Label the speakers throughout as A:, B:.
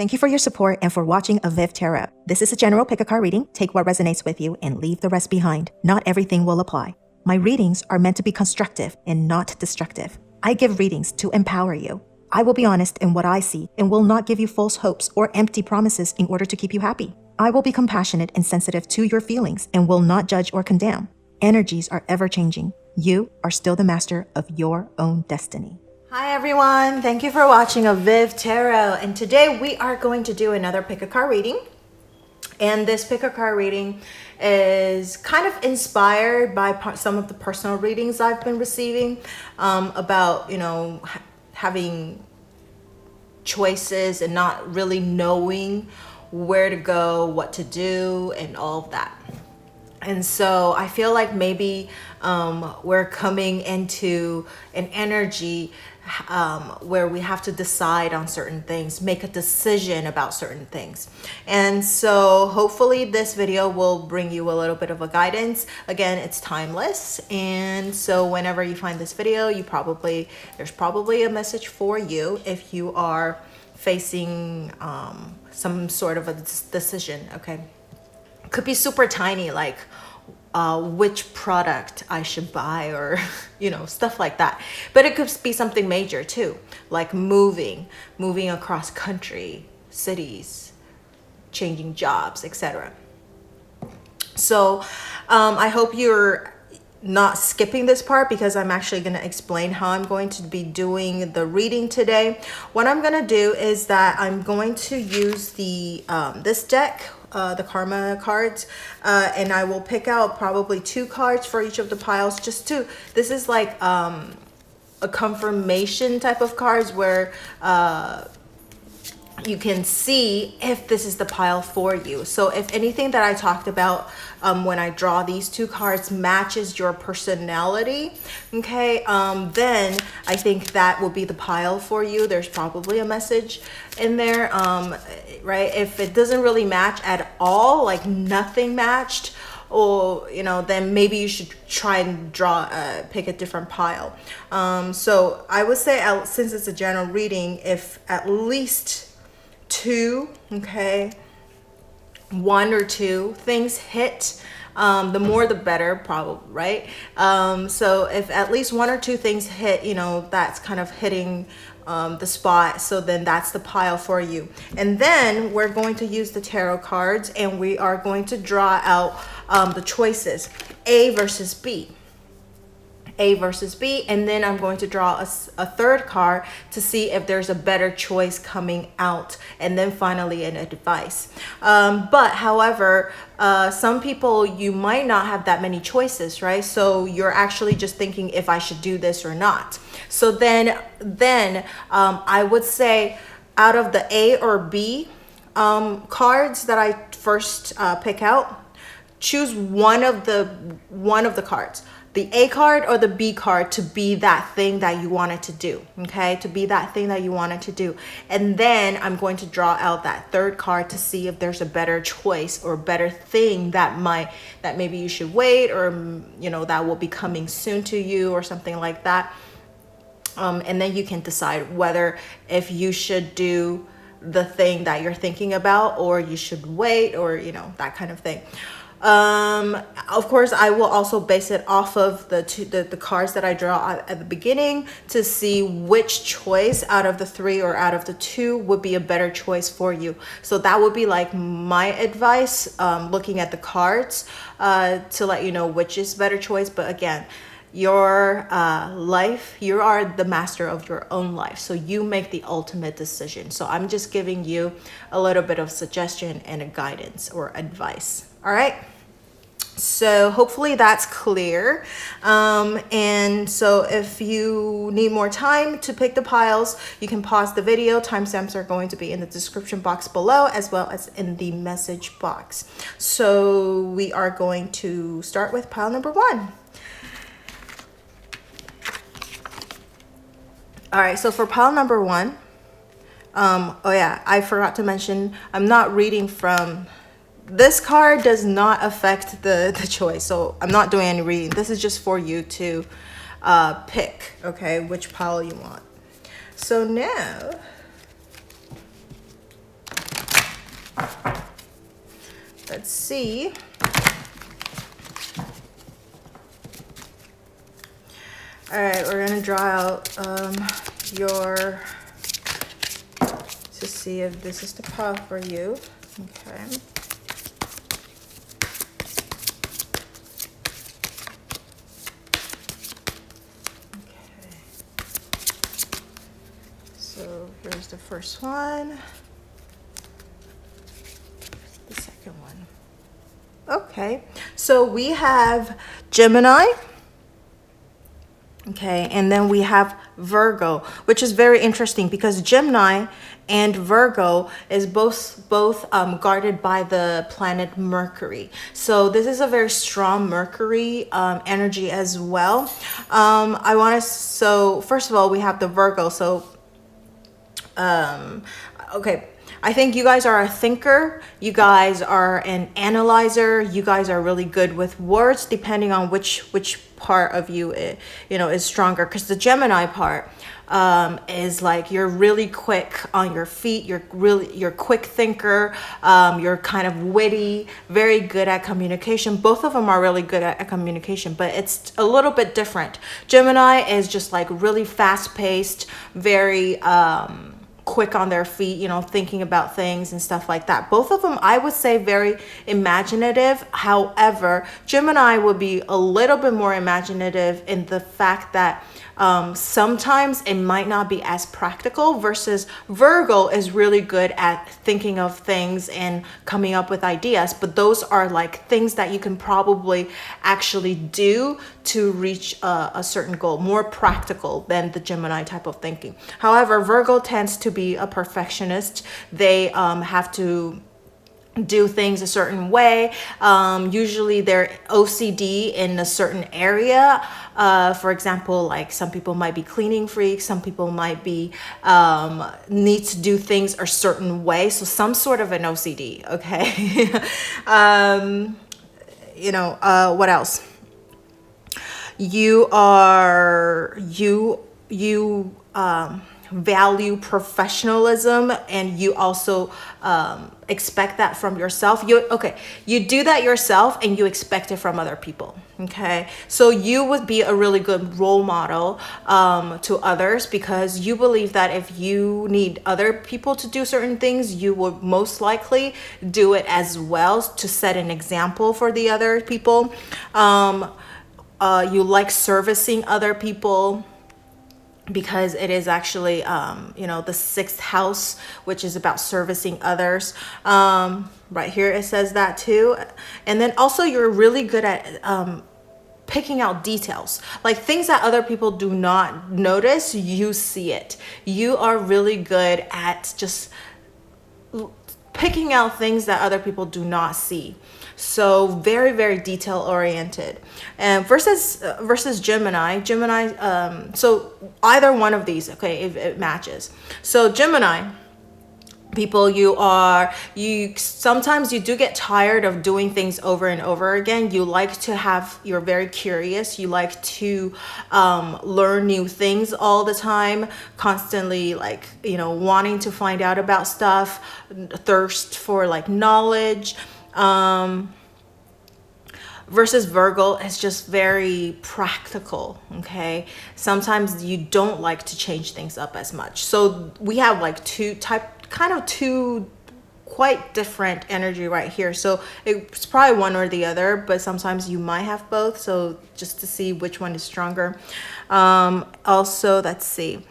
A: Thank you for your support and for watching avivTarot. This is a general pick a card reading. Take what resonates with you and leave the rest behind. Not everything will apply. My readings are meant to be constructive and not destructive. I give readings to empower you. I will be honest in what I see and will not give you false hopes or empty promises in order to keep you happy. I will be compassionate and sensitive to your feelings and will not judge or condemn. Energies are ever changing. You are still the master of your own destiny. Hi everyone, thank you for watching avivTarot, and today we are going to do another pick a card reading. And this pick a card reading is kind of inspired by some of the personal readings I've been receiving about, having choices and not really knowing where to go, what to do, and all of that. And so I feel like maybe we're coming into an energy where we have to decide on certain things, make a decision about certain things. And so hopefully this video will bring you a little bit of a guidance. Again, it's timeless. And so whenever you find this video, there's probably a message for you if you are facing some sort of a decision, okay? Could be super tiny, like which product I should buy, or stuff like that. But it could be something major too, like moving across country, cities, changing jobs, etc. So I hope you're not skipping this part, because I'm actually going to explain how I'm going to be doing the reading today. What I'm going to do is that I'm going to use the this deck, the karma cards, and I will pick out probably 2 cards for each of the piles. This is like a confirmation type of cards where you can see if this is the pile for you. So if anything that I talked about when I draw these 2 cards matches your personality, okay, then I think that will be the pile for you. There's probably a message in there, right? If it doesn't really match at all, like nothing matched, or then maybe you should try and pick a different pile. So I would say, since it's a general reading, if at least 2, okay, 1 or 2 things hit, the more the better, probably, right? So if at least 1 or 2 things hit, that's kind of hitting the spot, so then that's the pile for you. And then we're going to use the tarot cards, and we are going to draw out the choices, A versus B. A versus B, and then I'm going to draw a 3rd card to see if there's a better choice coming out, and then finally an advice. But however, some people, you might not have that many choices, right? So you're actually just thinking if I should do this or not. So then I would say, out of the A or B cards that I first pick out, choose one of the cards, the A card or the B card, to be that thing that you wanted to do, okay? To be that thing that you wanted to do. And then I'm going to draw out that 3rd card to see if there's a better choice or better thing that maybe you should wait, or that will be coming soon to you, or something like that. And then you can decide whether if you should do the thing that you're thinking about, or you should wait, or that kind of thing. Of course, I will also base it off of the cards that I draw at the beginning to see which choice out of the 3 or out of the 2 would be a better choice for you. So that would be like my advice, looking at the cards, to let you know which is better choice. But again, your life, you are the master of your own life, so you make the ultimate decision. So I'm just giving you a little bit of suggestion and a guidance or advice. All right, so hopefully that's clear. And so if you need more time to pick the piles, you can pause the video. Timestamps are going to be in the description box below, as well as in the message box. So we are going to start with pile number 1. All right, so for pile number 1, oh yeah, I forgot to mention, I'm not reading from, this card does not affect the choice, so I'm not doing any reading. This is just for you to pick, okay, which pile you want. So now let's see. All right, we're gonna draw out your, to see if this is the pile for you. Okay. Okay. So here's the first one. The second one. Okay, so we have Gemini. Okay, and then we have Virgo, which is very interesting because Gemini and Virgo is both guarded by the planet Mercury. So this is a very strong Mercury energy as well. So first of all, we have the Virgo. So, okay. I think you guys are a thinker, you guys are an analyzer, you guys are really good with words, depending on which part of you is stronger. Because the Gemini part is like you're really quick on your feet, you're quick thinker, you're kind of witty, very good at communication. Both of them are really good at communication, but it's a little bit different. Gemini is just like really fast-paced, very quick on their feet, thinking about things and stuff like that. Both of them, I would say, very imaginative. However, Gemini would be a little bit more imaginative in the fact that sometimes it might not be as practical, versus Virgo is really good at thinking of things and coming up with ideas, but those are like things that you can probably actually do to reach a certain goal, more practical than the Gemini type of thinking. However, Virgo tends to be a perfectionist. They have to do things a certain way. Usually they're OCD in a certain area. For example, like some people might be cleaning freaks, some people might be need to do things a certain way. So some sort of an OCD, okay? What else? You value professionalism, and you also expect that from yourself. You do that yourself and you expect it from other people. Okay, so you would be a really good role model to others, because you believe that if you need other people to do certain things, you would most likely do it as well, to set an example for the other people. You like servicing other people, because it is actually, the sixth house, which is about servicing others. Right here, it says that too. And then also you're really good at picking out details, like things that other people do not notice, you see it. You are really good at just picking out things that other people do not see. So very, very detail oriented. And versus Gemini, so either one of these, okay, if it matches. So Gemini people, sometimes you do get tired of doing things over and over again. You're very curious. You like to learn new things all the time, constantly wanting to find out about stuff, thirst for knowledge. Versus Virgo is just very practical, okay? Sometimes you don't like to change things up as much. So we have two quite different energy right here. So it's probably one or the other, but sometimes you might have both. So just to see which one is stronger. Also, let's see.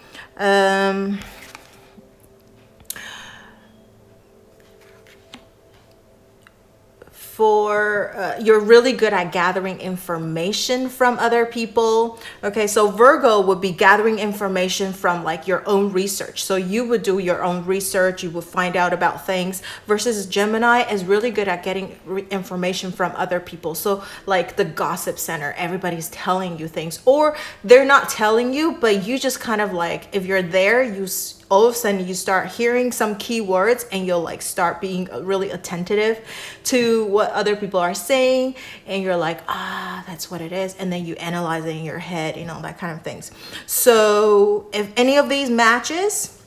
A: You're really good at gathering information from other people. Okay, so Virgo would be gathering information from your own research. So you would do your own research, you would find out about things, versus Gemini is really good at getting information from other people. So the gossip center, everybody's telling you things, or they're not telling you, but you just kind of if you're there, all of a sudden you start hearing some keywords and you'll start being really attentive to what other people are saying, and you're that's what it is, and then you analyze it in your head, that kind of things. So if any of these matches,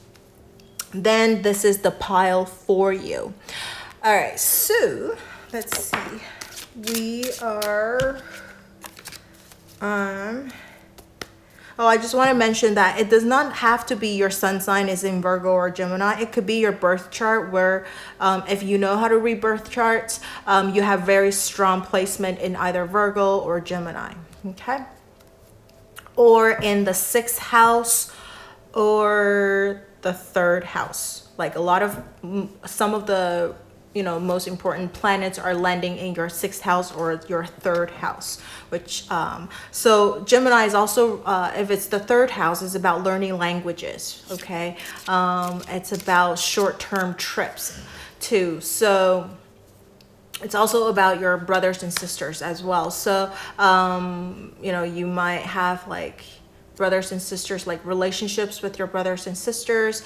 A: then this is the pile for you. All right, so let's see. We are oh, I just want to mention that it does not have to be your sun sign is in Virgo or Gemini. It could be your birth chart where if you know how to read birth charts, you have very strong placement in either Virgo or Gemini, okay? Or in the 6th house or the 3rd house. Like some of the most important planets are landing in your 6th house or your 3rd house, which so Gemini is also if it's the 3rd house, is about learning languages, okay? It's about short-term trips too, so it's also about your brothers and sisters as well. So you might have like brothers and sisters, like relationships with your brothers and sisters.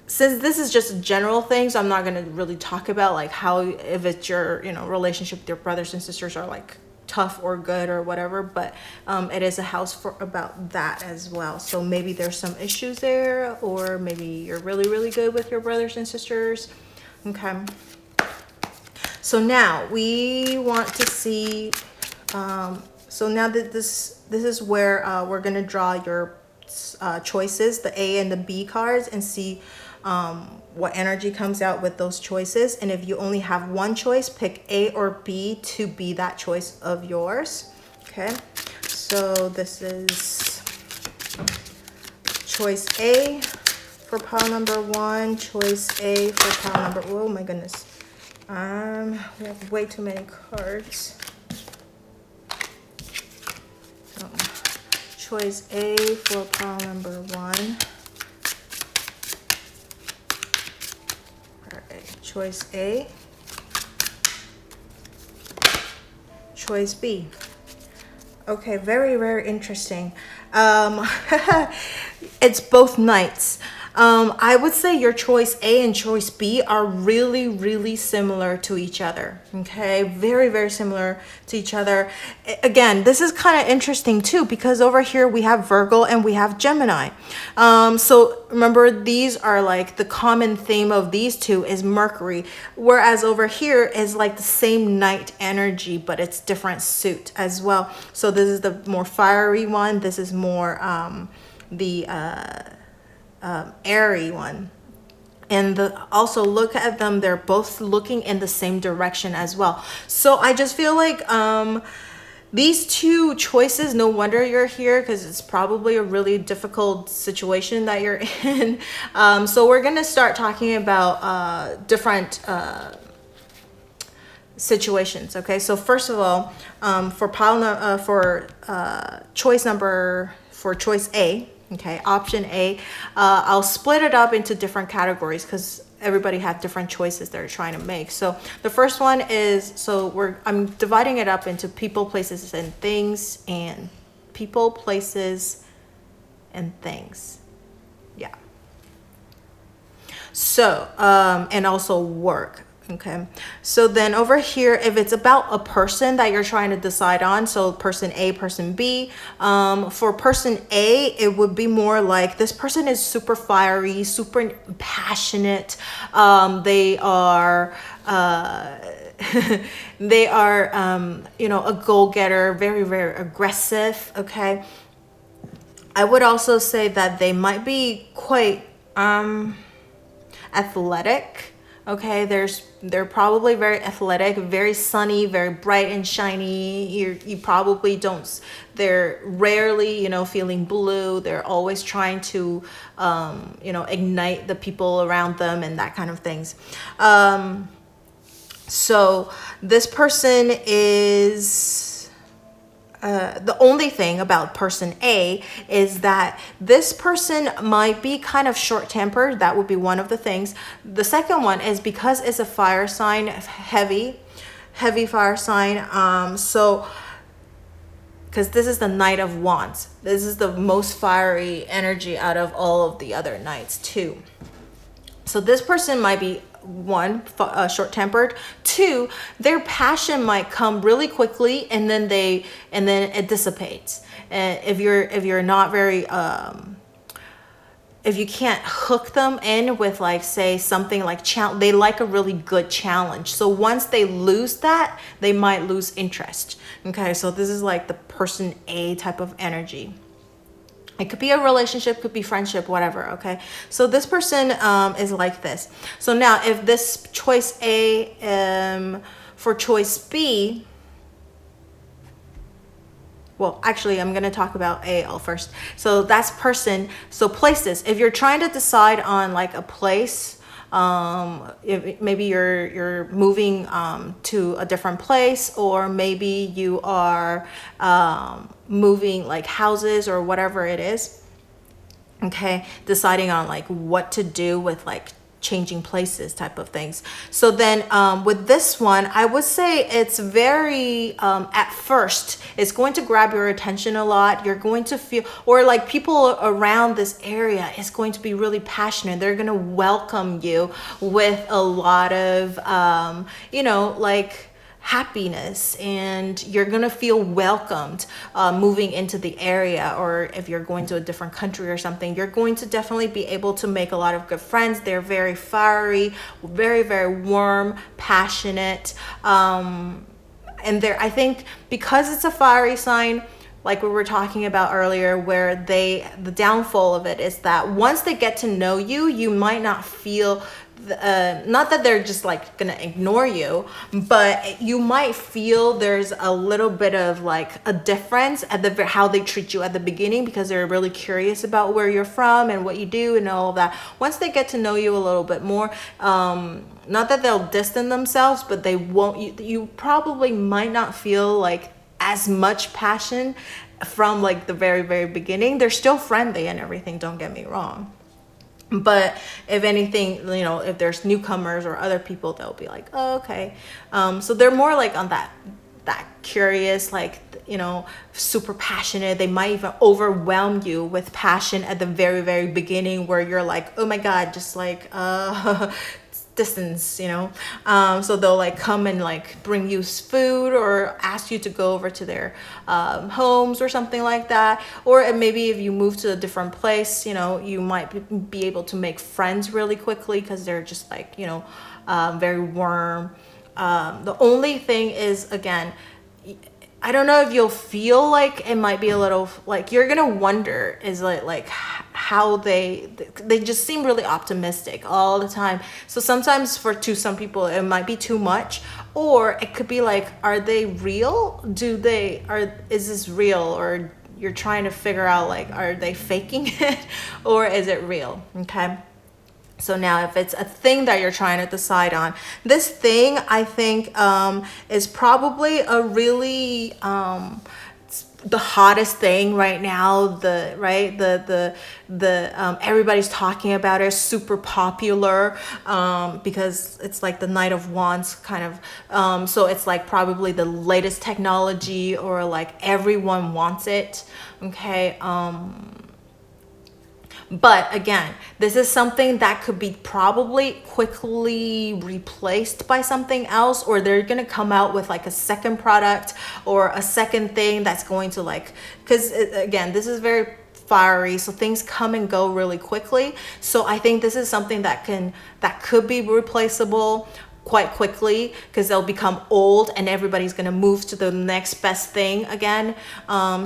A: Since this is just general things, I'm not going to really talk about like how, if it's your, relationship with your brothers and sisters are like tough or good or whatever, but it is a house for about that as well. So maybe there's some issues there, or maybe you're really, really good with your brothers and sisters. Okay. So now we want to see, so now that this is where we're going to draw your choices, the A and the B cards, and see what energy comes out with those choices. And if you only have one choice, pick A or B to be that choice of yours. Okay, so this is choice A for pile number 1, choice A for pile number, oh my goodness, we have way too many cards. So, choice A for pile number 1. Choice A, choice B. Okay, very, very interesting. It's both nights. I would say your choice A and choice B are really, really similar to each other. Okay, very, very similar to each other. Again, this is kind of interesting too, because over here we have Virgo and we have Gemini. So remember, these are like the common theme of these two is Mercury, whereas over here is like the same night energy, but it's different suit as well. So this is the more fiery one. This is more airy one. And also look at them, they're both looking in the same direction as well. So I just feel like these two choices, no wonder you're here, because it's probably a really difficult situation that you're in. So we're gonna start talking about different situations. Okay, so first of all, for choice A, okay, option A, I'll split it up into different categories because everybody have different choices they're trying to make. So the first one is, I'm dividing it up into people, places, and things, and people, places, and things. Yeah. So, and also work. Okay, so then over here, if it's about a person that you're trying to decide on, so person A, person B, for person A, it would be more like this person is super fiery, super passionate. They are they are a go-getter, very, very aggressive. Okay, I would also say that they might be quite athletic. Okay, they're probably very athletic, very sunny, very bright and shiny. You probably don't, they're rarely, feeling blue. They're always trying to, ignite the people around them and that kind of things. So this person is, the only thing about person A is that this person might be kind of short-tempered. That would be one of the things. The second one is because it's a fire sign, heavy fire sign. So, because this is the Knight of Wands. This is the most fiery energy out of all of the other knights too. So this person might be, one, short-tempered. Two, their passion might come really quickly and then it dissipates. And if you're not very if you can't hook them in with like, say something like they like a really good challenge. So once they lose that, they might lose interest. Okay, so this is like the person A type of energy. It could be a relationship, could be friendship, whatever. Okay, so this person is like this. So now if this choice A for choice B, well, actually, I'm going to talk about AL first. So that's person. So places. If you're trying to decide on like a place, if maybe you're moving to a different place, or maybe you are moving like houses or whatever it is. Okay, deciding on like what to do with like changing places type of things. So then with this one, I would say it's very at first it's going to grab your attention a lot. You're going to feel, or like people around this area is going to be really passionate. They're going to welcome you with a lot of you know, like happiness, and you're gonna feel welcomed moving into the area. Or if you're going to a different country or something, you're going to definitely be able to make a lot of good friends. They're very fiery, very, very warm, passionate, and I think because it's a fiery sign, like we were talking about earlier, where the downfall of it is that once they get to know you, you might not feel not that they're just like gonna ignore you, but you might feel there's a little bit of like a difference at how they treat you at the beginning, because they're really curious about where you're from and what you do and all of that. Once they get to know you a little bit more, not that they'll distance themselves, but they won't, you probably might not feel like as much passion from like the very, very beginning. They're still friendly and everything, don't get me wrong. But if anything, you know, if there's newcomers or other people, they'll be like, oh, okay. So they're more like on that curious, like, you know, super passionate. They might even overwhelm you with passion at the very, very beginning, where you're like, oh my God, just like, distance, you know. So they'll like come and like bring you food or ask you to go over to their homes or something like that. Or maybe if you move to a different place, you know, you might be able to make friends really quickly because they're just like, you know, very warm. The only thing is, again, I don't know if you'll feel like it might be a little like you're gonna wonder is like how they just seem really optimistic all the time. So sometimes to some people it might be too much, or it could be like, are they real? Is this real? Or you're trying to figure out like, are they faking it or is it real? Okay. So now if it's a thing that you're trying to decide on, this thing I think is probably a really the hottest thing right now. Everybody's talking about it, super popular, because it's like the Knight of Wands kind of, so it's like probably the latest technology, or like everyone wants it. Okay. But again, this is something that could be probably quickly replaced by something else, or they're going to come out with like a second product or a second thing that's going to like, because again, this is very fiery, so things come and go really quickly. So I think this is something that could be replaceable quite quickly, because they'll become old and everybody's going to move to the next best thing again.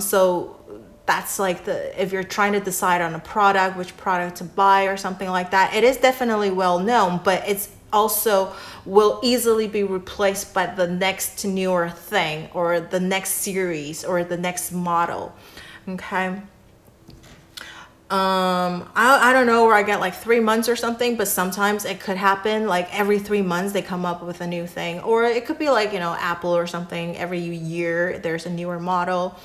A: So that's like if you're trying to decide on a product, which product to buy or something like that, it is definitely well known, but it's also will easily be replaced by the next newer thing, or the next series, or the next model. Okay. I don't know where I get like 3 months or something, but sometimes it could happen like every 3 months they come up with a new thing, or it could be like, you know, Apple or something, every year there's a newer model.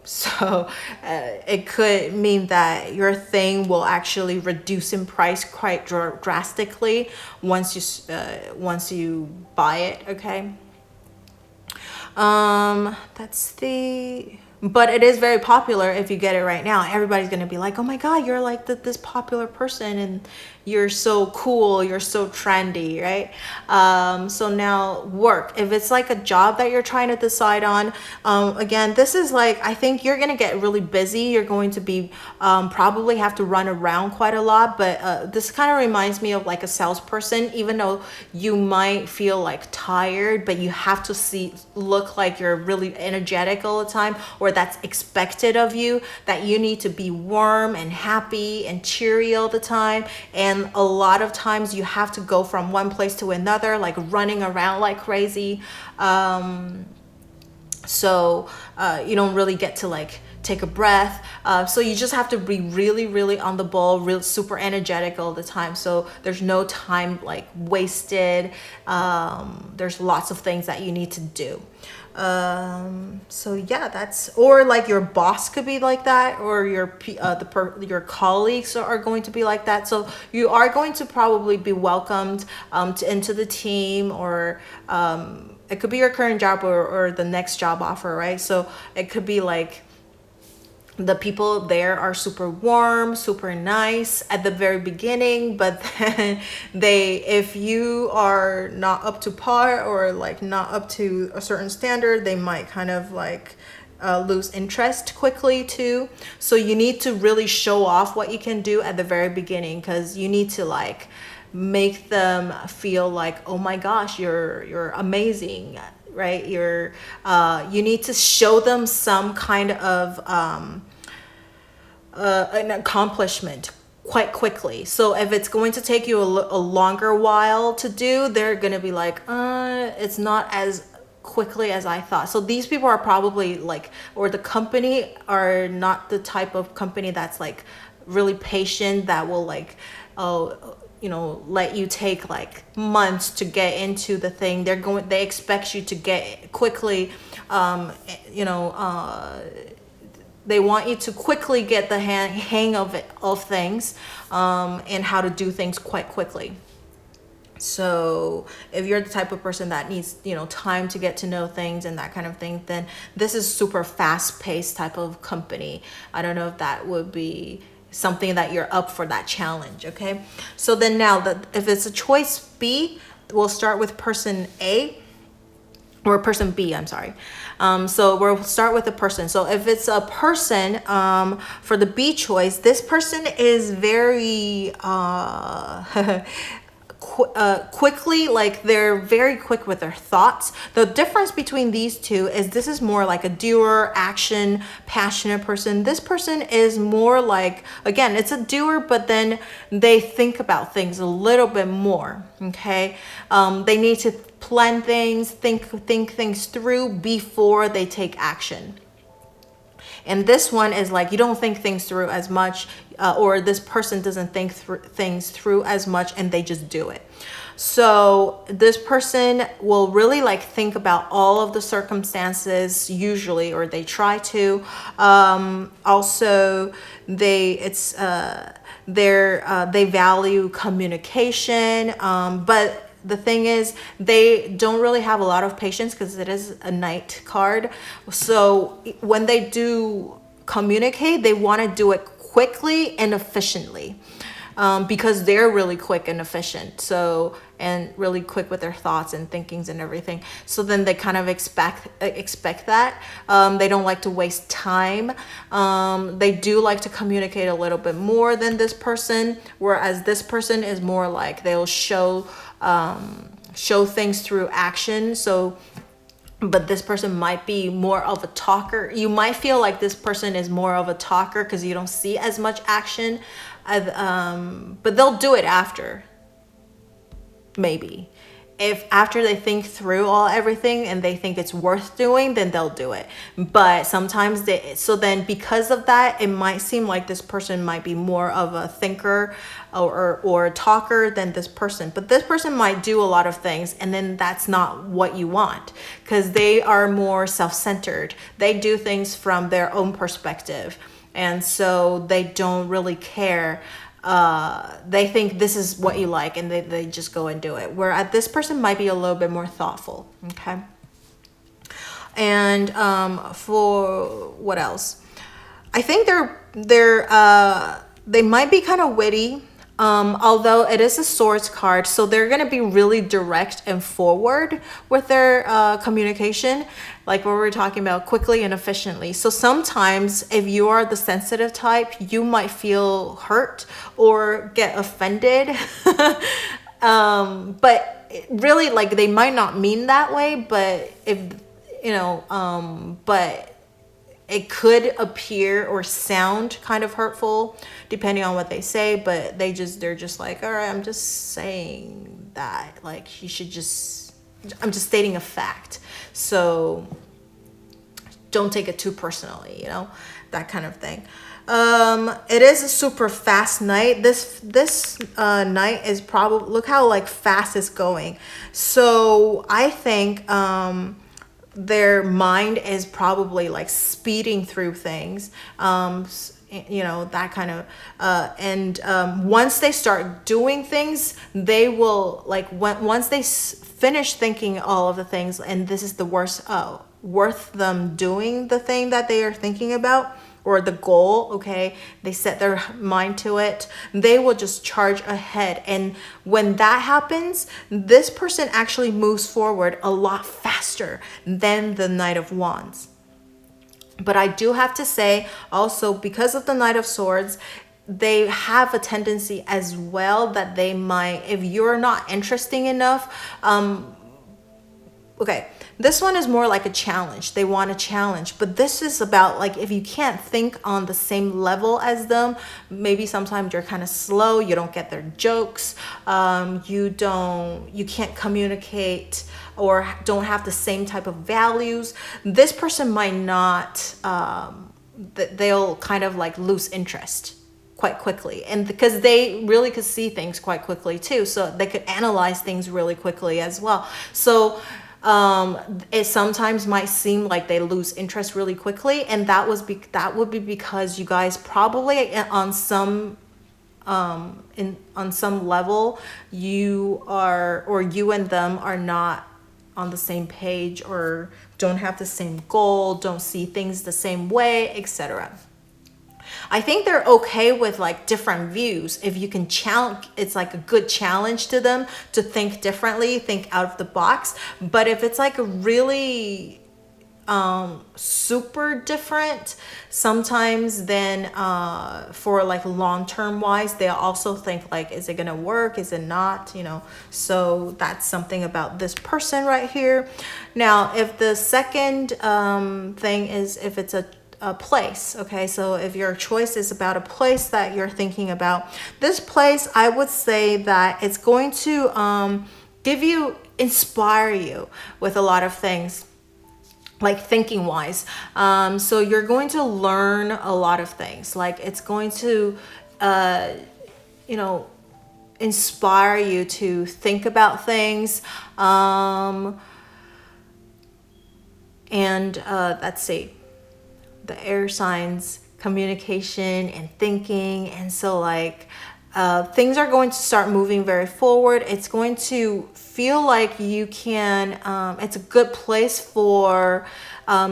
A: So it could mean that your thing will actually reduce in price quite drastically once you buy it. Okay. That's the but it is very popular. If you get it right now, everybody's going to be like, oh my God, you're like this popular person and you're so cool, you're so trendy, right? So now work. If it's like a job that you're trying to decide on, again, this is like, I think you're going to get really busy. You're going to be probably have to run around quite a lot, but this kind of reminds me of like a salesperson. Even though you might feel like tired, but you have to look like you're really energetic all the time, or that's expected of you, that you need to be warm and happy and cheery all the time. And a lot of times you have to go from one place to another, like running around like crazy. So you don't really get to like take a breath. So you just have to be really, really on the ball, real super energetic all the time. So there's no time like wasted. There's lots of things that you need to do. So yeah, that's, or like your boss could be like that, or your colleagues are going to be like that. So you are going to probably be welcomed into the team, or it could be your current job or the next job offer, right? So it could be like the people there are super warm, super nice at the very beginning, but then if you are not up to par or like not up to a certain standard, they might kind of like lose interest quickly too. So you need to really show off what you can do at the very beginning, because you need to like make them feel like, oh my gosh, you're amazing, right? You need to show them some kind of an accomplishment quite quickly. So if it's going to take you a longer while to do, they're going to be like, it's not as quickly as I thought. So these people are probably like, or the company are not the type of company that's like really patient, that will like, let you take like months to get into the thing. They expect you to get quickly, they want you to quickly get the hang of things, and how to do things quite quickly. So if you're the type of person that needs, time to get to know things and that kind of thing, then this is super fast-paced type of company. I don't know if that would be something that you're up for, that challenge. Okay. So then now if it's a choice B, we'll start with person A. Or person B, I'm sorry. So we'll start with the person. So if it's a person, for the B choice, this person is very quickly, like they're very quick with their thoughts. The difference between these two is this is more like a doer, action, passionate person. This person is more like, again, it's a doer, but then they think about things a little bit more. Okay. They need to plan things, think things through before they take action. And this one is like, you don't think things through as much, or this person doesn't think things through as much, and they just do it. So this person will really like think about all of the circumstances usually, or they try to. Also, they value communication, but the thing is, they don't really have a lot of patience because it is a Knight card. So when they do communicate, they want to do it quickly and efficiently, because they're really quick and efficient. So, and really quick with their thoughts and thinkings and everything. So then they kind of expect that. They don't like to waste time. They do like to communicate a little bit more than this person, whereas this person is more like they'll show things through action. So, but this person might be more of a talker. You might feel like this person is more of a talker because you don't see as much action, but they'll do it after. Maybe if after they think through everything and they think it's worth doing, then they'll do it. But sometimes so then because of that, it might seem like this person might be more of a thinker or a talker than this person. But this person might do a lot of things, and then that's not what you want, because they are more self-centered. They do things from their own perspective, and so they don't really care. They think this is what you like, and they just go and do it. Whereas this person might be a little bit more thoughtful. Okay. And for what else? I think they might be kind of witty, although it is a swords card, so they're going to be really direct and forward with their communication, like what we were talking about, quickly and efficiently. So sometimes if you are the sensitive type, you might feel hurt or get offended. But really, like, they might not mean that way, but if but it could appear or sound kind of hurtful depending on what they say, but they're just like, all right, I'm just saying that, like, I'm just stating a fact. So don't take it too personally, that kind of thing. It is a super fast night. This night is probably, look how like fast it's going. So I think their mind is probably like speeding through things, that kind of and once they start doing things, they will, like, once they finish thinking all of the things, and this is the worth them doing the thing that they are thinking about, or the goal, okay, they set their mind to it, they will just charge ahead. And when that happens, this person actually moves forward a lot faster than the Knight of Wands. But I do have to say also, because of the Knight of Swords, they have a tendency as well that they might, if you're not interesting enough, okay, this one is more like a challenge. They want a challenge, but this is about, like, if you can't think on the same level as them, maybe sometimes you're kind of slow, you don't get their jokes, you can't communicate or don't have the same type of values, this person might not, they'll kind of like lose interest quite quickly, and because they really could see things quite quickly too, so they could analyze things really quickly as well. So it sometimes might seem like they lose interest really quickly, and that would be because you guys probably on some level you and them are not on the same page, or don't have the same goal, don't see things the same way, etc. I think they're okay with like different views. If you can challenge, it's like a good challenge to them to think differently, think out of the box. But if it's like a really super different, sometimes then for like long-term wise, they also think like, is it gonna work, is it not, so that's something about this person right here. Now if the second thing is if it's a place, okay, so if your choice is about a place that you're thinking about, this place, I would say that it's going to inspire you with a lot of things, like thinking wise. So you're going to learn a lot of things, like it's going to inspire you to think about things, and let's see, the air signs, communication and thinking, and so like things are going to start moving very forward. It's going to feel like you can, it's a good place for,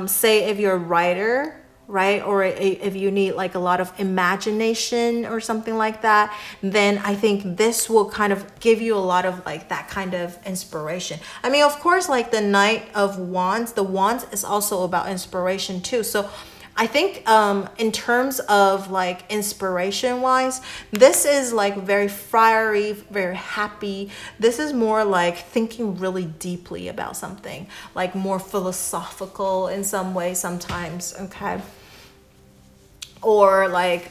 A: say if you're a writer, right? Or if you need like a lot of imagination or something like that, then I think this will kind of give you a lot of like that kind of inspiration. I mean, of course, like the Knight of Wands, the Wands is also about inspiration too. So I think in terms of like inspiration wise, this is like very fiery, very happy. This is more like thinking really deeply about something, like more philosophical in some way sometimes, okay? Or like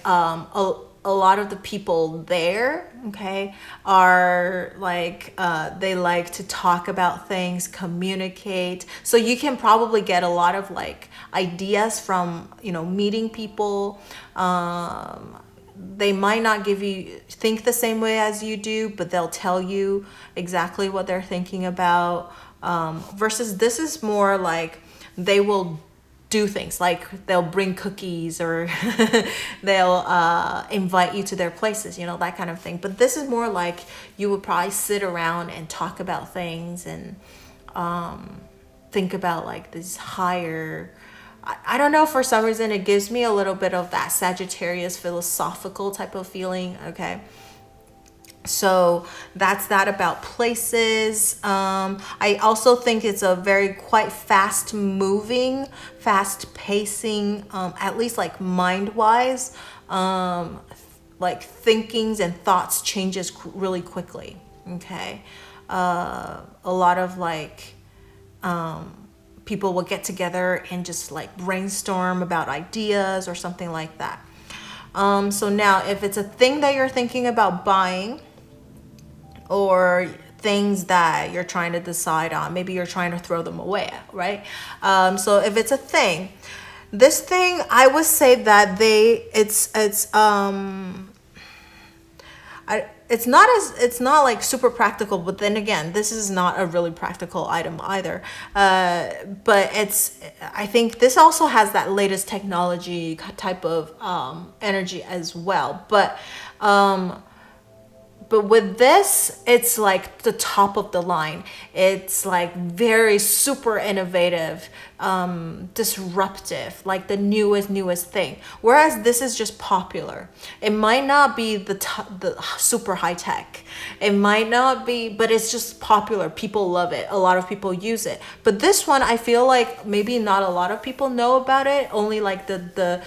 A: a lot of the people there, okay, are like, they like to talk about things, communicate. So you can probably get a lot of like ideas from, meeting people. They might not think the same way as you do, but they'll tell you exactly what they're thinking about. Versus this is more like they will do things, like they'll bring cookies or they'll invite you to their places, that kind of thing. But this is more like you would probably sit around and talk about things and think about like these higher, I don't know, for some reason it gives me a little bit of that Sagittarius philosophical type of feeling. Okay, so that's that about places. I also think it's a very quite fast moving, fast pacing, at least like mind wise, like thinkings and thoughts changes really quickly. Okay, a lot of like people will get together and just like brainstorm about ideas or something like that. So now if it's a thing that you're thinking about buying, or things that you're trying to decide on, maybe you're trying to throw them away, right? So if it's a thing, this thing, I would say that it's not like super practical, but then again, this is not a really practical item either. But I think this also has that latest technology type of energy as well. But with this, it's like the top of the line. It's like very super innovative, disruptive, like the newest thing. Whereas this is just popular. It might not be the super high tech. It might not be, but it's just popular. People love it. A lot of people use it. But this one, I feel like maybe not a lot of people know about it. Only like the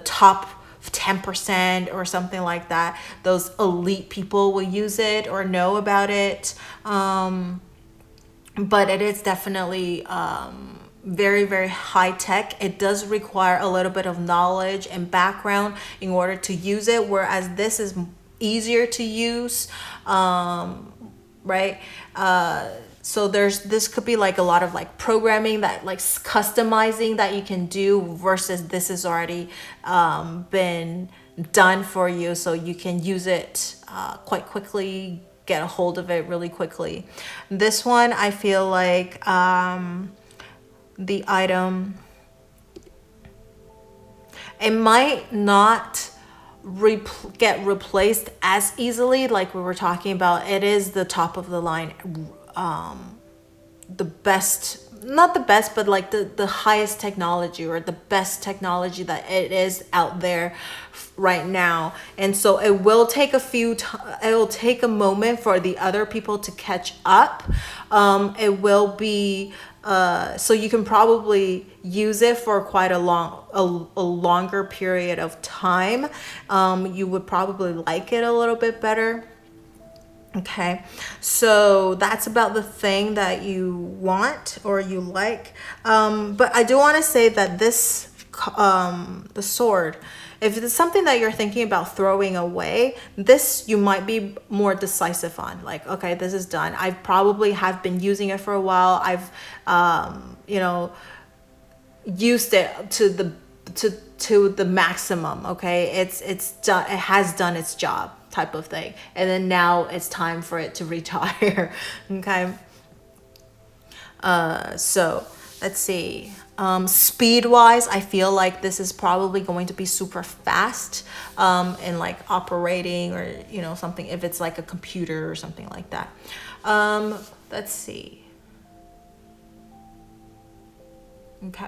A: top 10% or something like that, those elite people will use it or know about it. But it is definitely very, very high tech. It does require a little bit of knowledge and background in order to use it, whereas this is easier to use, right? So this could be like a lot of like programming, that like customizing that you can do, versus this is already been done for you, so you can use it quite quickly, get a hold of it really quickly. This one, I feel like the item, it might not get replaced as easily, like we were talking about. It is the top of the line, the best, not the best, but like the highest technology, or the best technology that it is out there right now. And so it will take it will take a moment for the other people to catch up. It will be so you can probably use it for quite a longer period of time. You would probably like it a little bit better. Okay, so that's about the thing that you want or you like. But I do want to say that this, the sword, if it's something that you're thinking about throwing away, this you might be more decisive on. Like, okay, this is done. I probably have been using it for a while. I've, used it to the maximum. Okay, it's done. It has done its job, type of thing, and then now it's time for it to retire. Okay, so let's see. Speed wise, I feel like this is probably going to be super fast in like operating, or something, if it's like a computer or something like that. Let's see. Okay,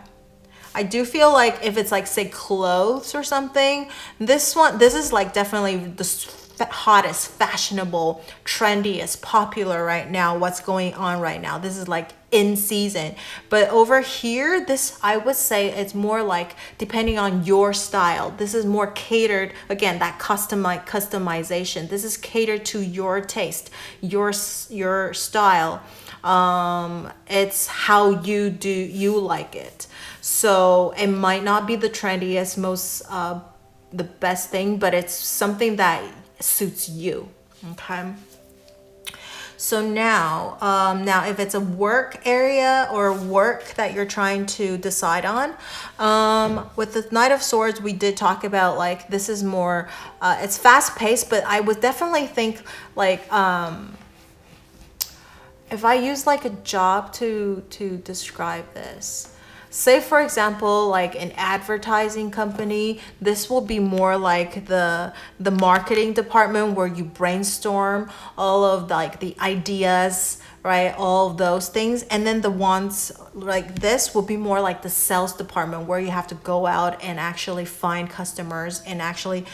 A: I do feel like if it's like, say, clothes or something, this is like definitely the hottest, fashionable, trendiest, popular right now. What's going on right now? This is like in season. But over here, this, I would say it's more like depending on your style. This is more catered, again, that customization. This is catered to your taste, your style. It's how you like it. So it might not be the trendiest, most the best thing, but it's something that suits you. Okay, so now if it's a work area or work that you're trying to decide on, with the Knight of Swords, we did talk about like this is more it's fast paced, but I would definitely think like if I use like a job to describe this, say for example, like an advertising company, this will be more like the marketing department, where you brainstorm all of like the ideas, right? All of those things. And then the wands like this will be more like the sales department, where you have to go out and actually find customers and actually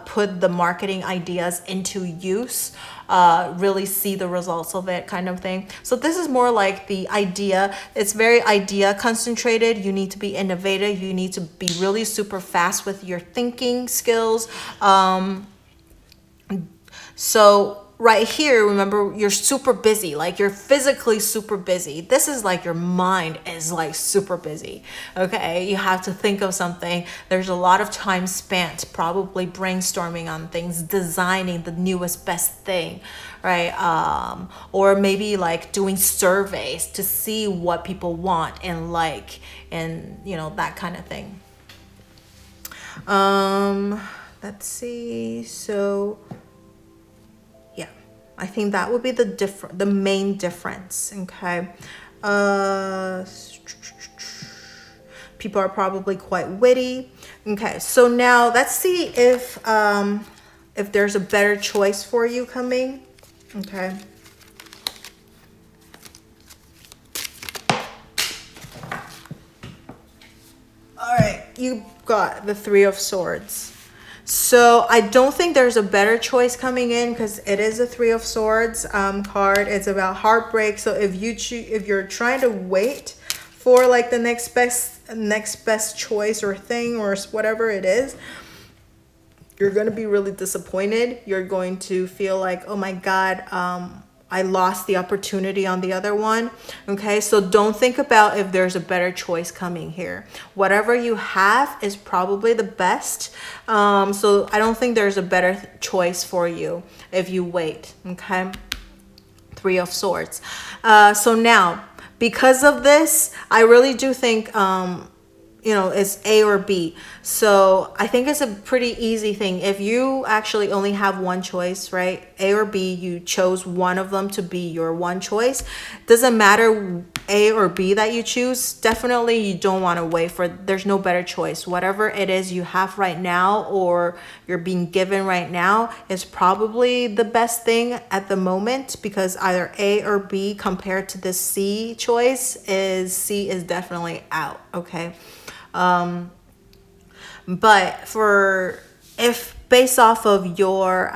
A: put the marketing ideas into use, really see the results of it, kind of thing. So this is more like the idea. It's very idea concentrated. You need to be innovative. You need to be really super fast with your thinking skills. So right here, remember, you're super busy, like you're physically super busy. This is like your mind is like super busy. Okay, you have to think of something. There's a lot of time spent probably brainstorming on things, designing the newest best thing, right? Or maybe like doing surveys to see what people want and like, and you know, that kind of thing. Let's see. So yeah, I think that would be the main difference. Okay. People are probably quite witty. Okay, so now let's see if there's a better choice for you coming. Okay. All right, you got the Three of Swords. So I don't think there's a better choice coming in, because it is a Three of Swords card. It's about heartbreak. So if you're trying to wait for like the next best choice or thing or whatever it is, you're going to be really disappointed. You're going to feel like, oh my God, I lost the opportunity on the other one. Okay, so don't think about if there's a better choice coming here. Whatever you have is probably the best. So I don't think there's a better choice for you if you wait. Okay, Three of Swords. So now, because of this, I really do think you know, it's A or B. So I think it's a pretty easy thing. If you actually only have one choice, right? A or B, you chose one of them to be your one choice. Doesn't matter A or B that you choose. Definitely you don't want to wait for, there's no better choice. Whatever it is you have right now or you're being given right now is probably the best thing at the moment, because either A or B compared to the C choice C is definitely out. Okay. But if based off of your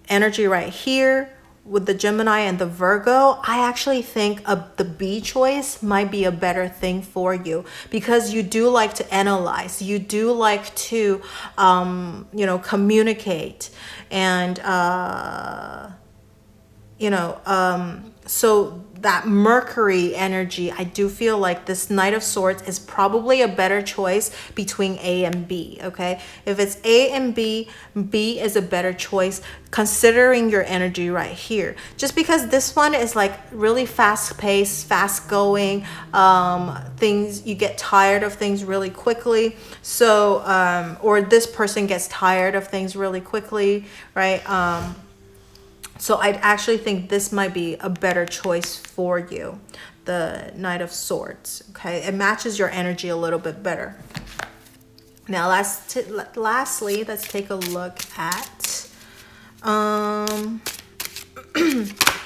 A: energy right here with the Gemini and the Virgo, I actually think the B choice might be a better thing for you, because you do like to analyze, you do like to you know, communicate, and you know, so that Mercury energy, I do feel like this Knight of Swords is probably a better choice between A and B. Okay, if it's A and B, B is a better choice considering your energy right here, just because this one is like really fast paced, fast going, things, you get tired of things really quickly. So or this person gets tired of things really quickly, right? So I actually think this might be a better choice for you, the Knight of Swords. Okay, it matches your energy a little bit better. Now, lastly, let's take a look at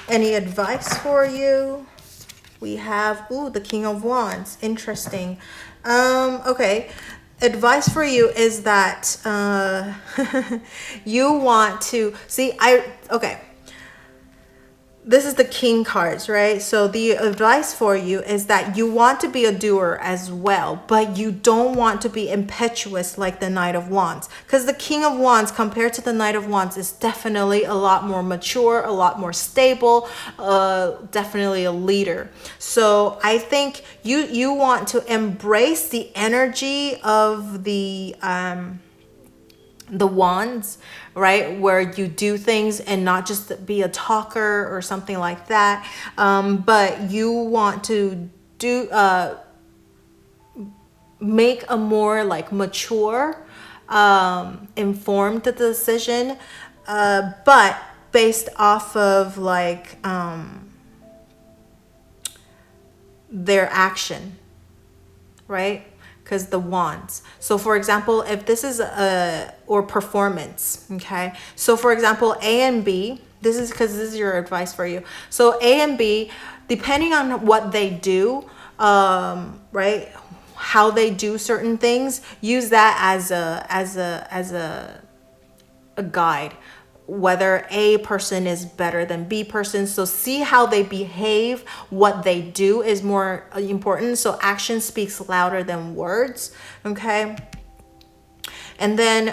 A: any advice for you. We have the King of Wands. Interesting. Okay. Advice for you is that you want to see. Okay. This is the King cards, right? So the advice for you is that you want to be a doer as well, but you don't want to be impetuous like the Knight of Wands, because the King of Wands compared to the Knight of Wands is definitely a lot more mature, a lot more stable, definitely a leader. So I think you want to embrace the energy of the wands, right, where you do things and not just be a talker or something like that, but you want to make a more like mature, informed decision, but based off of like their action, right? Because the wands. So for example, if this is or performance, okay? So for example, A and B, this is your advice for you. So A and B, depending on what they do, right, how they do certain things, use that as a guide, whether A person is better than B person. So see how they behave. What they do is more important. So action speaks louder than words. Okay. And then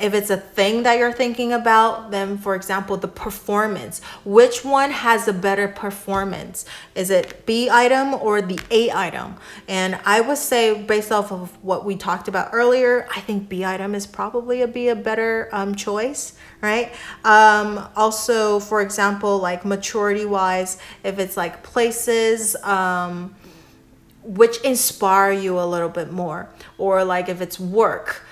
A: if it's a thing that you're thinking about, then for example, the performance, which one has a better performance? Is it B item or the A item? And I would say, based off of what we talked about earlier, I think B item is probably a better choice, right? Also, for example, like maturity wise, if it's like places, which inspire you a little bit more, or like if it's work.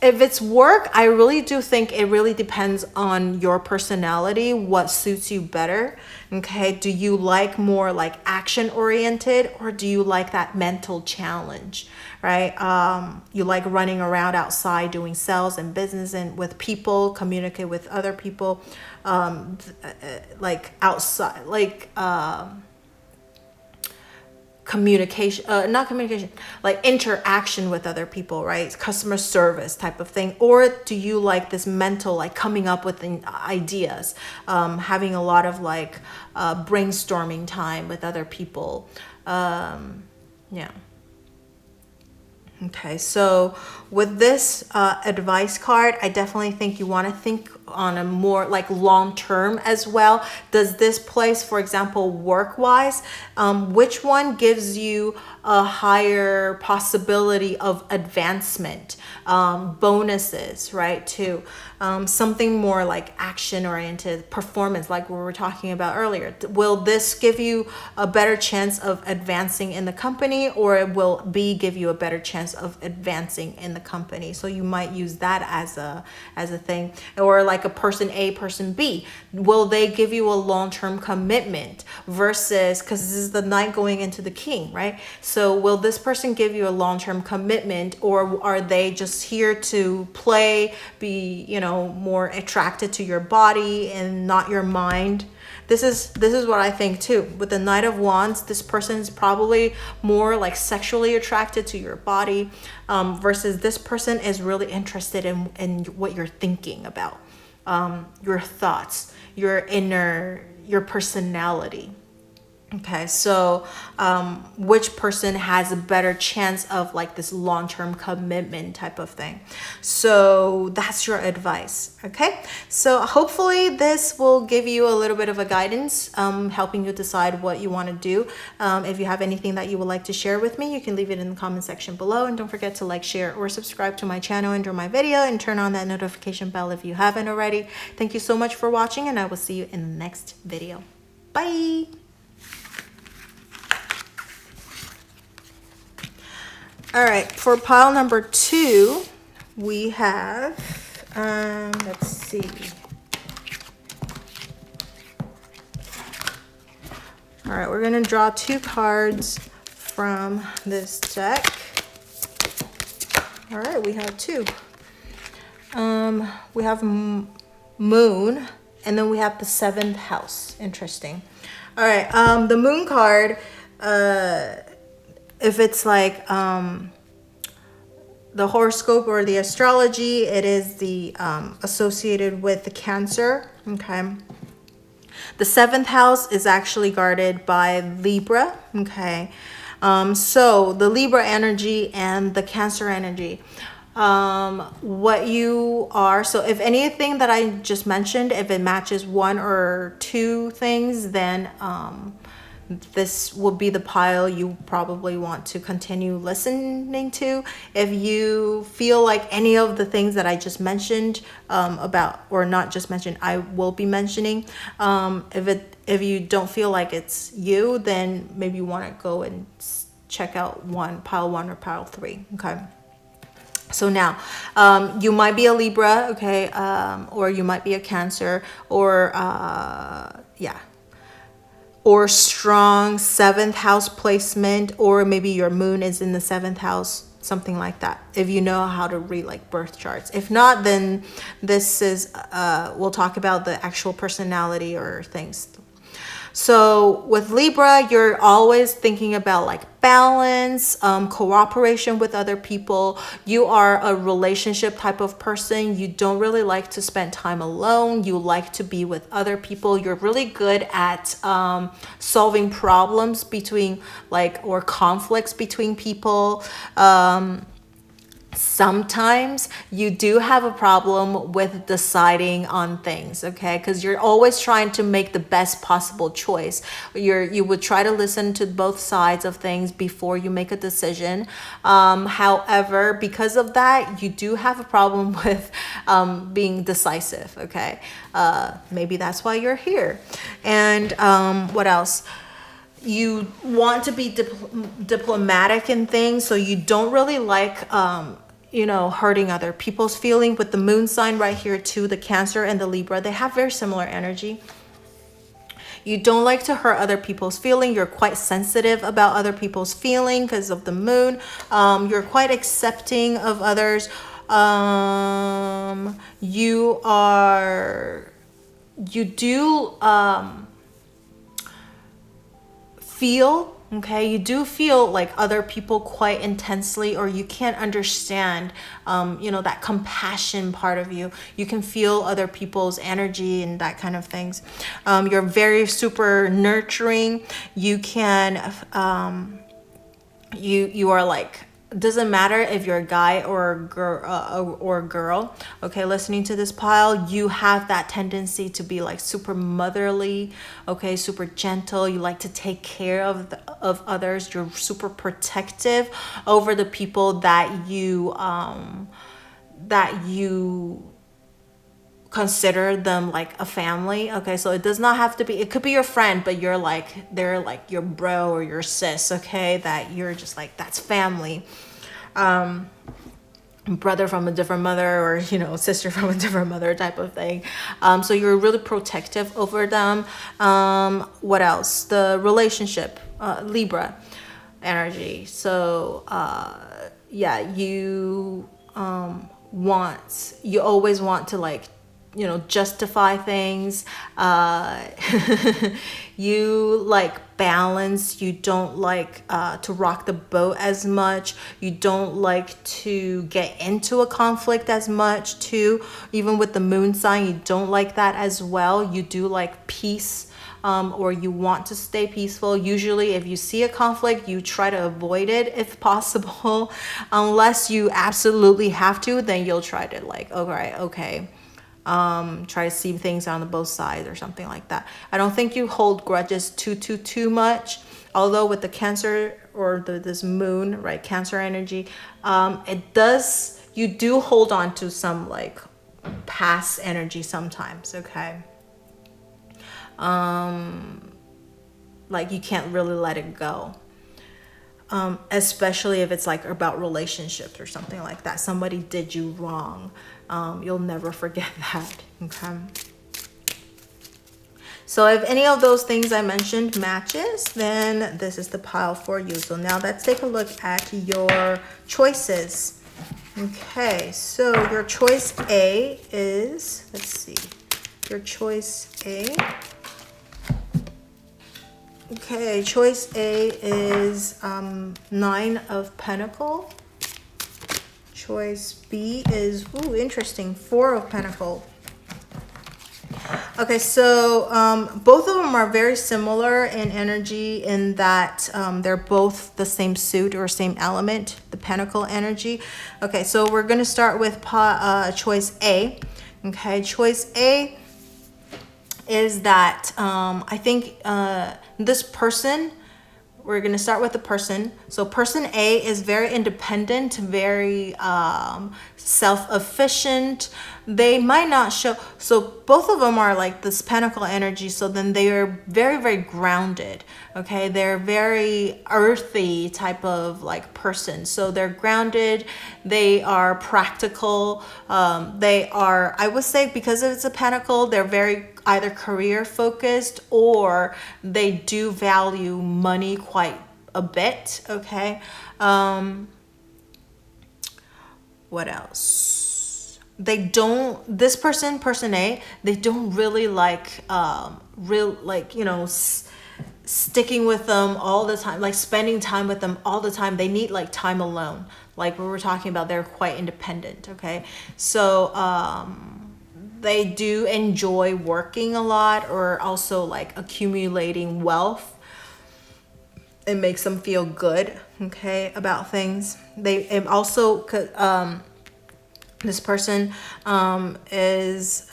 A: If it's work, I really do think it really depends on your personality, what suits you better. Okay, do you like more like action oriented, or do you like that mental challenge, right? You like running around outside doing sales and business and with people, communicate with other people, like outside, like communication, not communication, like interaction with other people, right? Customer service type of thing. Or do you like this mental, like coming up with ideas, having a lot of like brainstorming time with other people? Yeah. Okay, so with this advice card, I definitely think you want to think on a more like long term as well. Does this place, for example, work wise, which one gives you a higher possibility of advancement, bonuses, right? To something more like action oriented, performance, like we were talking about earlier. Will this give you a better chance of advancing in the company, or will B give you a better chance of advancing in the company? So you might use that as a thing. Or like a person A, person B, will they give you a long-term commitment versus, because this is the Knight going into the King, right? So will this person give you a long-term commitment, or are they just here to play, be, you know, more attracted to your body and not your mind? This is what I think too. With the Knight of Wands, this person is probably more like sexually attracted to your body, versus this person is really interested in what you're thinking about, your thoughts, your personality. Okay, so which person has a better chance of like this long-term commitment type of thing? So that's your advice. Okay, so hopefully this will give you a little bit of a guidance, helping you decide what you want to do. If you have anything that you would like to share with me, you can leave it in the comment section below, and don't forget to like, share, or subscribe to my channel and my video, and turn on that notification bell if you haven't already. Thank you so much for watching, and I will see you in the next video. Bye. All right, for pile number 2, we have, let's see. All right, we're gonna draw 2 cards from this deck. All right, we have 2. We have Moon, and then we have the 7th house. Interesting. All right, the Moon card, if it's like the horoscope or the astrology, it is the associated with the Cancer. Okay. The 7th house is actually guarded by Libra. Okay. So the Libra energy and the Cancer energy, what you are, so if anything that I just mentioned, if it matches 1 or 2 things, then this will be the pile you probably want to continue listening to. If you feel like any of the things that I just mentioned, about, or not just mentioned, I will be mentioning, if you don't feel like it's you, then maybe you want to go and check out pile 1 or pile 3. Okay. So now, you might be a Libra, okay, or you might be a Cancer, or yeah, or strong 7th house placement, or maybe your moon is in the 7th house. something like that, if you know how to read like birth charts. If not, then this is we'll talk about the actual personality or things. So with Libra, you're always thinking about like balance, cooperation with other people. You are a relationship type of person. You don't really like to spend time alone. You like to be with other people. You're really good at solving problems between or conflicts between people. Sometimes you do have a problem with deciding on things, okay? Because you're always trying to make the best possible choice. You would try to listen to both sides of things before you make a decision. However, because of that, you do have a problem with being decisive, okay? Maybe that's why you're here. And what else? You want to be diplomatic in things, so you don't really like hurting other people's feelings. With the moon sign right here too, the Cancer and the Libra, they have very similar energy. You don't like to hurt other people's feelings. You're quite sensitive about other people's feelings because of the moon. You're quite accepting of others. You do feel like other people quite intensely, or you can't understand that compassion part of you. You can feel other people's energy and that kind of things. You're very super nurturing. You can you are like, doesn't matter if you're a guy or a girl, okay, listening to this pile, you have that tendency to be like super motherly, okay, super gentle. You like to take care of others. You're super protective over the people that you consider them like a family, okay? So it does not have to be, it could be your friend, but they're like your bro or your sis, okay? That you're just like, that's family. Brother from a different mother, or sister from a different mother type of thing. So you're really protective over them. What else? The relationship, Libra energy. So you always want to justify things. You like balance. You don't like to rock the boat as much. You don't like to get into a conflict as much too. Even with the moon sign, you don't like that as well. You do like peace, or you want to stay peaceful. Usually if you see a conflict, you try to avoid it if possible. Unless you absolutely have to, then you'll try to try to see things on both sides or something like that. I don't think you hold grudges too much. Although with the Cancer or this moon, right, Cancer energy, you do hold on to some like past energy sometimes, okay? Like you can't really let it go. Especially if it's like about relationships or something like that. Somebody did you wrong. You'll never forget that, okay? So if any of those things I mentioned matches, then this is the pile for you. So now let's take a look at your choices. Okay, so your choice A is, let's see, your choice A. Okay, choice A is 9 of Pentacles. Choice B is, ooh, interesting, 4 of Pentacles. Okay, so both of them are very similar in energy in that they're both the same suit or same element, the Pentacle energy. Okay, so we're going to start with choice A. Okay, choice A is that I think this person, we're going to start with the person. So person A is very independent, very self-efficient. They might not show, so both of them are like this Pentacle energy, so then they are very, very grounded, okay? They're very earthy type of like person. So they're grounded, they are practical, they are, I would say, because it's a Pentacle, they're very either career focused or they do value money quite a bit, okay? What else? This person A, they don't really like sticking with them all the time, like spending time with them all the time. They need like time alone. Like we were talking about, they're quite independent. Okay. So, they do enjoy working a lot, or also like accumulating wealth. It makes them feel good, okay, about things. They also this person is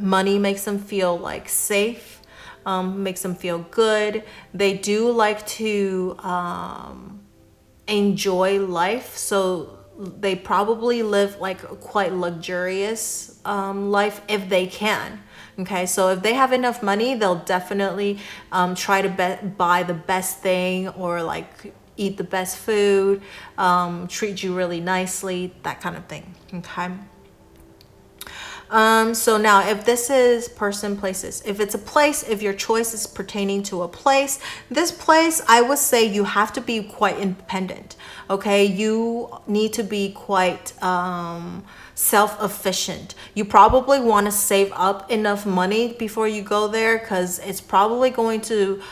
A: money makes them feel like safe, makes them feel good. They do like to enjoy life, so they probably live like a quite luxurious life if they can. Okay, so if they have enough money, they'll definitely try to buy the best thing, or like eat the best food, treat you really nicely, that kind of thing. Okay. So now if this is person, places, if it's a place, if your choice is pertaining to a place, this place, I would say you have to be quite independent. Okay. You need to be quite, self-efficient. You probably want to save up enough money before you go there, because it's probably going to,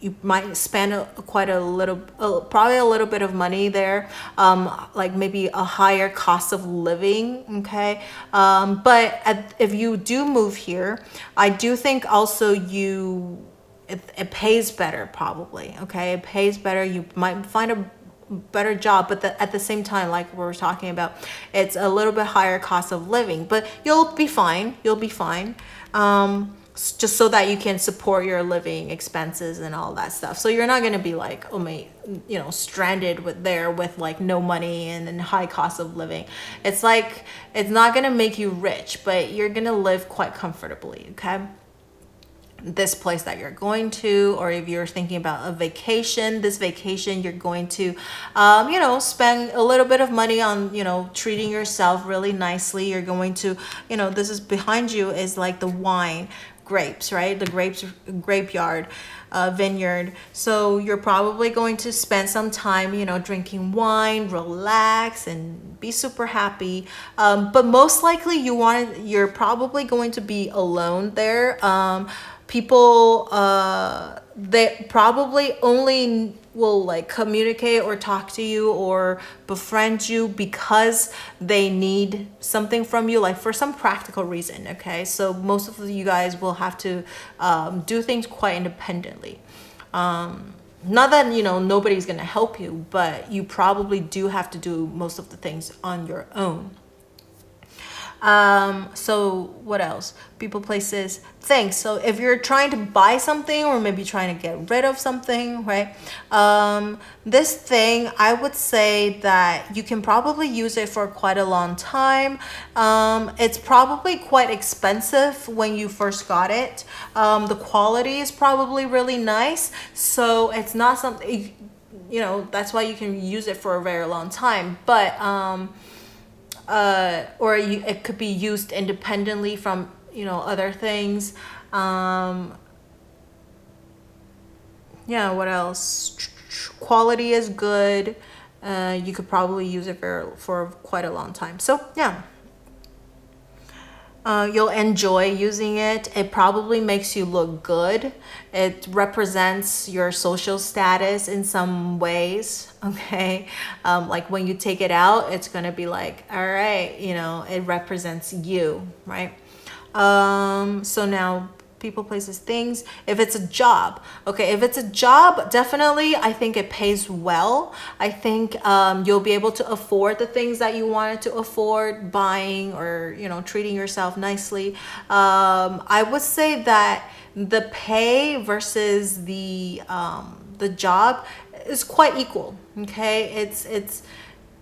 A: you might spend probably a little bit of money there, like maybe a higher cost of living. Okay. But if you do move here, I do think also it pays better probably. Okay. It pays better. You might find a better job, but at the same time, like we were talking about, it's a little bit higher cost of living, but you'll be fine. Just so that you can support your living expenses and all that stuff. So you're not going to be like, oh my, stranded with like no money and high cost of living. It's like, it's not going to make you rich, but you're going to live quite comfortably. Okay. This place that you're going to, or if you're thinking about a vacation, this vacation you're going to spend a little bit of money on treating yourself really nicely. You're going to this is behind you is like the wine grapes, right? The grapeyard, vineyard. So you're probably going to spend some time drinking wine, relax, and be super happy, but most likely you're probably going to be alone there. People, they probably only will like communicate or talk to you or befriend you because they need something from you, like for some practical reason. Okay, so most of you guys will have to do things quite independently. Not that nobody's gonna help you, but you probably do have to do most of the things on your own. So what else? People, places, things. So if you're trying to buy something, or maybe trying to get rid of something, right? This thing, I would say that you can probably use it for quite a long time. It's probably quite expensive when you first got it. The quality is probably really nice. So it's not something, that's why you can use it for a very long time. But, it could be used independently from other things. What else? Quality is good. You could probably use it for quite a long time. So yeah. You'll enjoy using it. It probably makes you look good. It represents your social status in some ways. Okay. Like when you take it out, it's going to be like, all right, it represents you, right? So now, people, places, things. If it's a job, okay, if it's a job, definitely I think it pays well. I think you'll be able to afford the things that you wanted to afford buying, or treating yourself nicely. I would say that the pay versus the job is quite equal. Okay, it's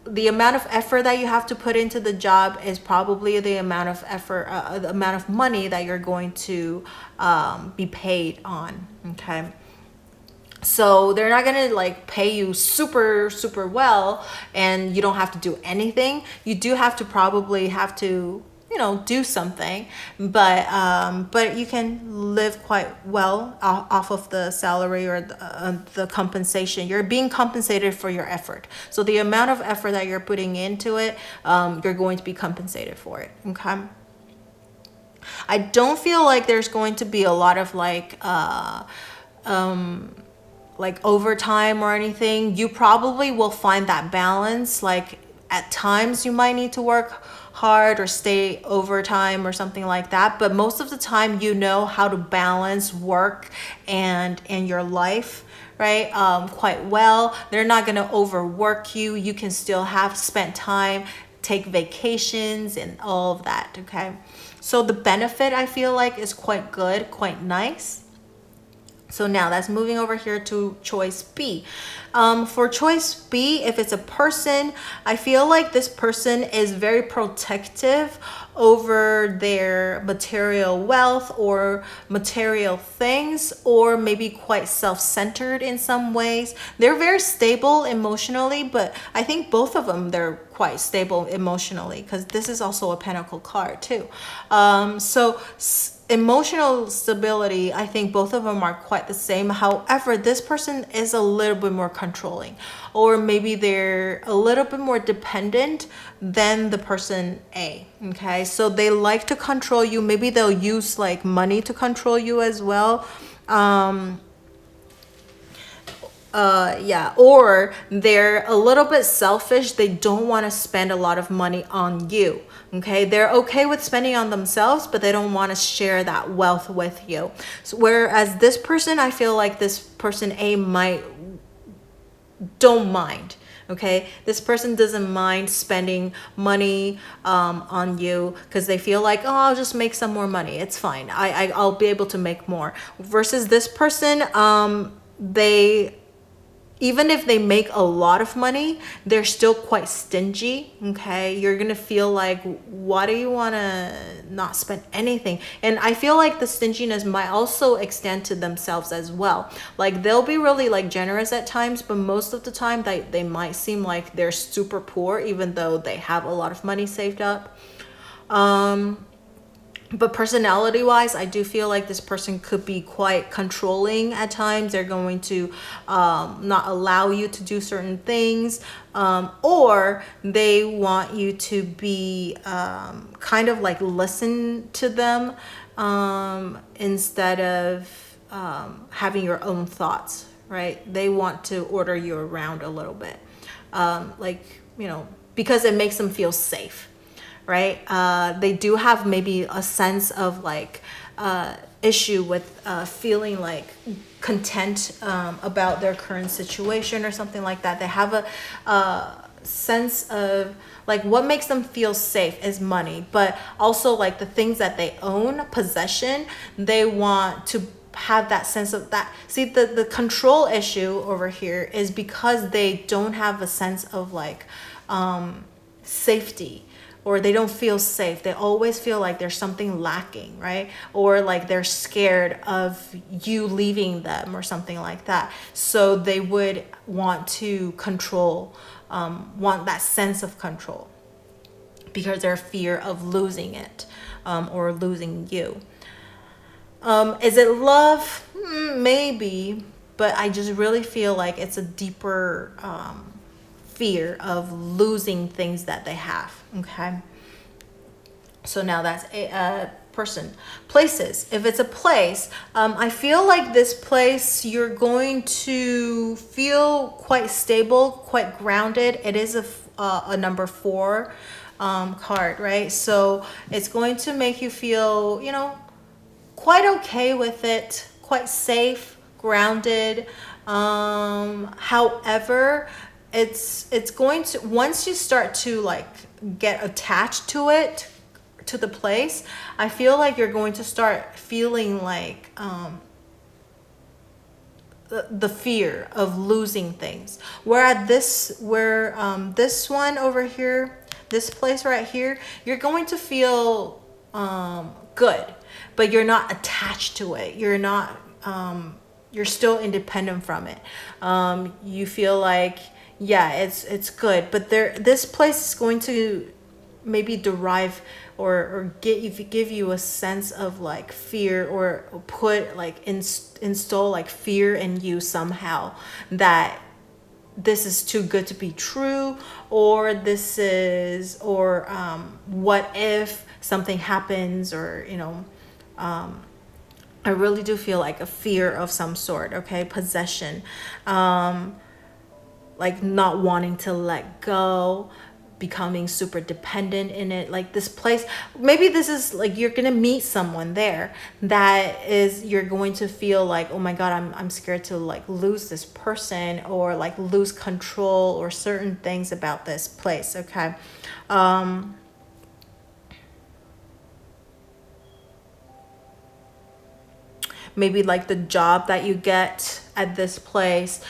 A: the amount of effort that you have to put into the job is probably the amount of effort, the amount of money that you're going to be paid on. Okay. So they're not going to like pay you super, super well, and you don't have to do anything. You do have to do something, but you can live quite well off of the salary or the compensation. You're being compensated for your effort. So the amount of effort that you're putting into it, you're going to be compensated for it. Okay. I don't feel like there's going to be a lot of like overtime or anything. You probably will find that balance. Like at times you might need to work hard or stay overtime or something like that, but most of the time you know how to balance work and your life, right? Quite well. They're not going to overwork you. You can still have spent time, take vacations and all of that. Okay, so the benefit I feel like is quite good, quite nice. So now that's moving over here to choice B. For choice B, if it's a person, I feel like this person is very protective over their material wealth or material things, or maybe quite self-centered in some ways. They're very stable emotionally, but I think both of them, they're quite stable emotionally, because this is also a pentacle card too. So emotional stability, I think both of them are quite the same. However, this person is a little bit more controlling, or maybe they're a little bit more dependent than the person A. Okay, so they like to control you. Maybe they'll use like money to control you as well. Or they're a little bit selfish. They don't want to spend a lot of money on you. Okay, they're okay with spending on themselves, but they don't want to share that wealth with you. So whereas this person, I feel like this person A don't mind. Okay, this person doesn't mind spending money on you, because they feel like, oh, I'll just make some more money. It's fine. I'll be able to make more. Versus this person, even if they make a lot of money, they're still quite stingy. Okay, you're gonna feel like, why do you want to not spend anything? And I feel like the stinginess might also extend to themselves as well. Like they'll be really like generous at times, but most of the time they might seem like they're super poor, even though they have a lot of money saved up. But personality wise, I do feel like this person could be quite controlling at times. They're going to not allow you to do certain things, or they want you to be kind of like listen to them instead of having your own thoughts, right? They want to order you around a little bit, because it makes them feel safe. Right? They do have maybe a sense of like issue with feeling like content about their current situation or something like that. They have a sense of like what makes them feel safe is money, but also like the things that they own, possession, they want to have that sense of that. See, the control issue over here is because they don't have a sense of like safety, or they don't feel safe. They always feel like there's something lacking, right? Or like they're scared of you leaving them or something like that. So they would want to control, want that sense of control, because they're fear of losing it or losing you. Is it love? Maybe, but I just really feel like it's a deeper fear of losing things that they have. Okay, so now that's a person. Places, if it's a place, I feel like this place you're going to feel quite stable, quite grounded. It is a number 4 card, right? So it's going to make you feel, quite okay with it, quite safe, grounded. However, it's going to, once you start to like get attached to it, to the place, I feel like you're going to start feeling like the fear of losing things. This one over here, this place right here, you're going to feel good, but you're not attached to it. You're not you're still independent from it. You feel like, yeah, it's good, but this place is going to maybe derive or give you a sense of like fear, or put like install like fear in you somehow, that this is too good to be true, or what if something happens, or I really do feel like a fear of some sort, okay? Possession, like not wanting to let go, becoming super dependent in it. Like this place, maybe this is like you're gonna meet someone there that is, you're going to feel like, oh my God, I'm scared to like lose this person, or like lose control, or certain things about this place, okay? Maybe like the job that you get at this place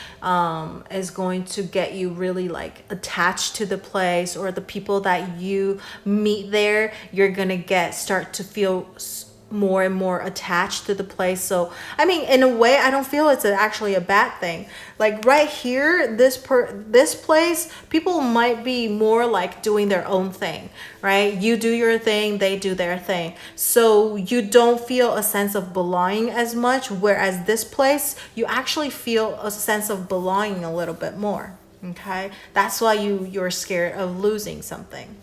A: is going to get you really like attached to the place, or the people that you meet there, you're gonna start to feel more and more attached to the place. So I mean, in a way, I don't feel it's actually a bad thing. Like right here, this place, people might be more like doing their own thing, right? You do your thing, they do their thing, so you don't feel a sense of belonging as much, whereas this place, you actually feel a sense of belonging a little bit more, okay? That's why you're scared of losing something.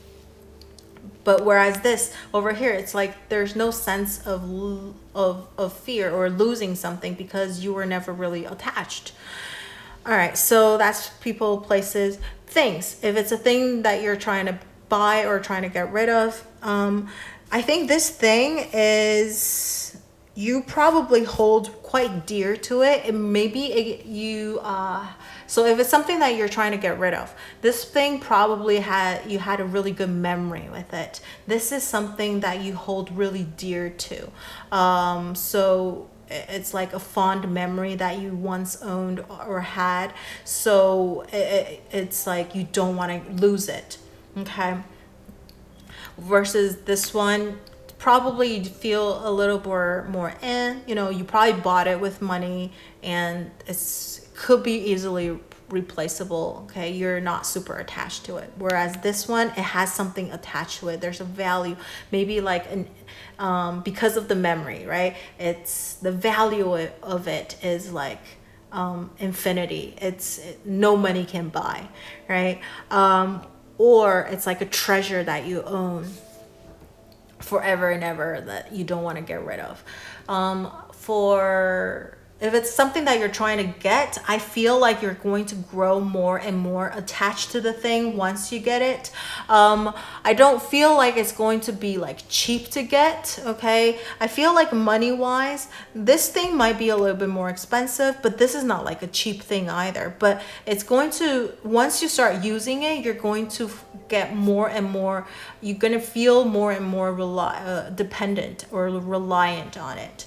A: But whereas this over here, it's like there's no sense of fear or losing something, because you were never really attached. All right, so that's people, places, things. If it's a thing that you're trying to buy or trying to get rid of, I think this thing is, you probably hold quite dear to it. So if it's something that you're trying to get rid of, this thing probably you had a really good memory with it. This is something that you hold really dear to. So it's like a fond memory that you once owned or had. So it's like you don't want to lose it, okay? Versus this one, probably you'd feel a little more you probably bought it with money, and could be easily replaceable, okay? You're not super attached to it. Whereas this one, it has something attached to it. There's a value, maybe like because of the memory, right? It's the value of it is like infinity. No money can buy, right? Or it's like a treasure that you own forever and ever, that you don't want to get rid of. If it's something that you're trying to get, I feel like you're going to grow more and more attached to the thing once you get it. I don't feel like it's going to be like cheap to get, okay? I feel like money-wise, this thing might be a little bit more expensive, but this is not like a cheap thing either. But it's going to, once you start using it, you're going to get more and more, you're going to feel more and more dependent or reliant on it.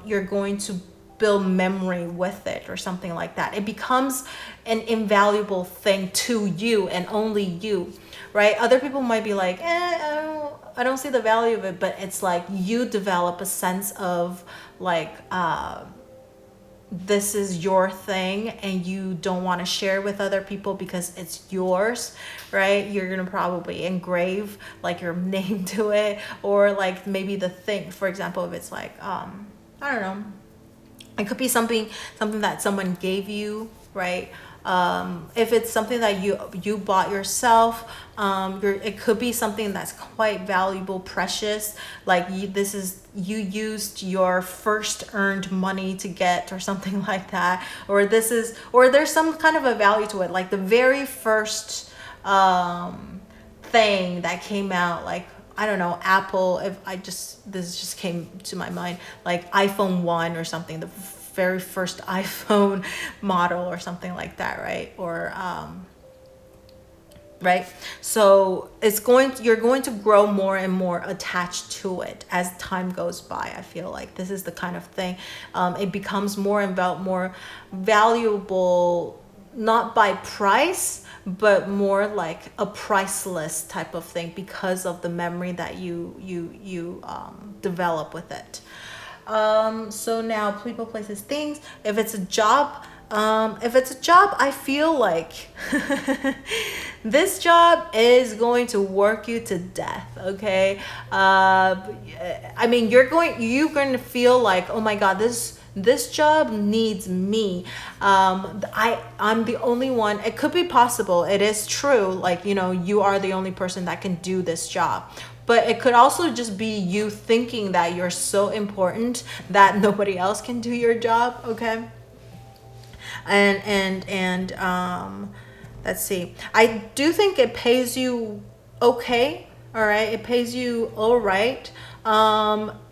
A: You're going to build memory with it, or something like that. It becomes an invaluable thing to you and only you, right? Other people might be like, I don't see the value of it, but it's like you develop a sense of like, this is your thing, and you don't want to share with other people because it's yours, right? You're gonna probably engrave like your name to it, or like maybe the thing, for example, if it's like, I don't know, it could be something that someone gave you, right? If it's something that you bought yourself, it could be something that's quite valuable, precious, like you used your first earned money to get, or something like that, or there's some kind of a value to it, like the very first thing that came out, like, I don't know, Apple, this just came to my mind, like iPhone 1 or something, the very first iPhone model or something like that, right? Or, right? So you're going to grow more and more attached to it as time goes by. I feel like this is the kind of thing, it becomes more valuable, not by price, but more like a priceless type of thing, because of the memory that you develop with it. So now people, places, things. If it's a job, If it's a job, I feel like this job is going to work you to death, okay? I mean, you're going to feel like, oh my God, this job needs me. I'm the only one. It could be possible. It is true. Like, you know, you are the only person that can do this job. But it could also just be you thinking that you're so important that nobody else can do your job, okay? And let's see. I do think it pays you okay. All right, it pays you all right.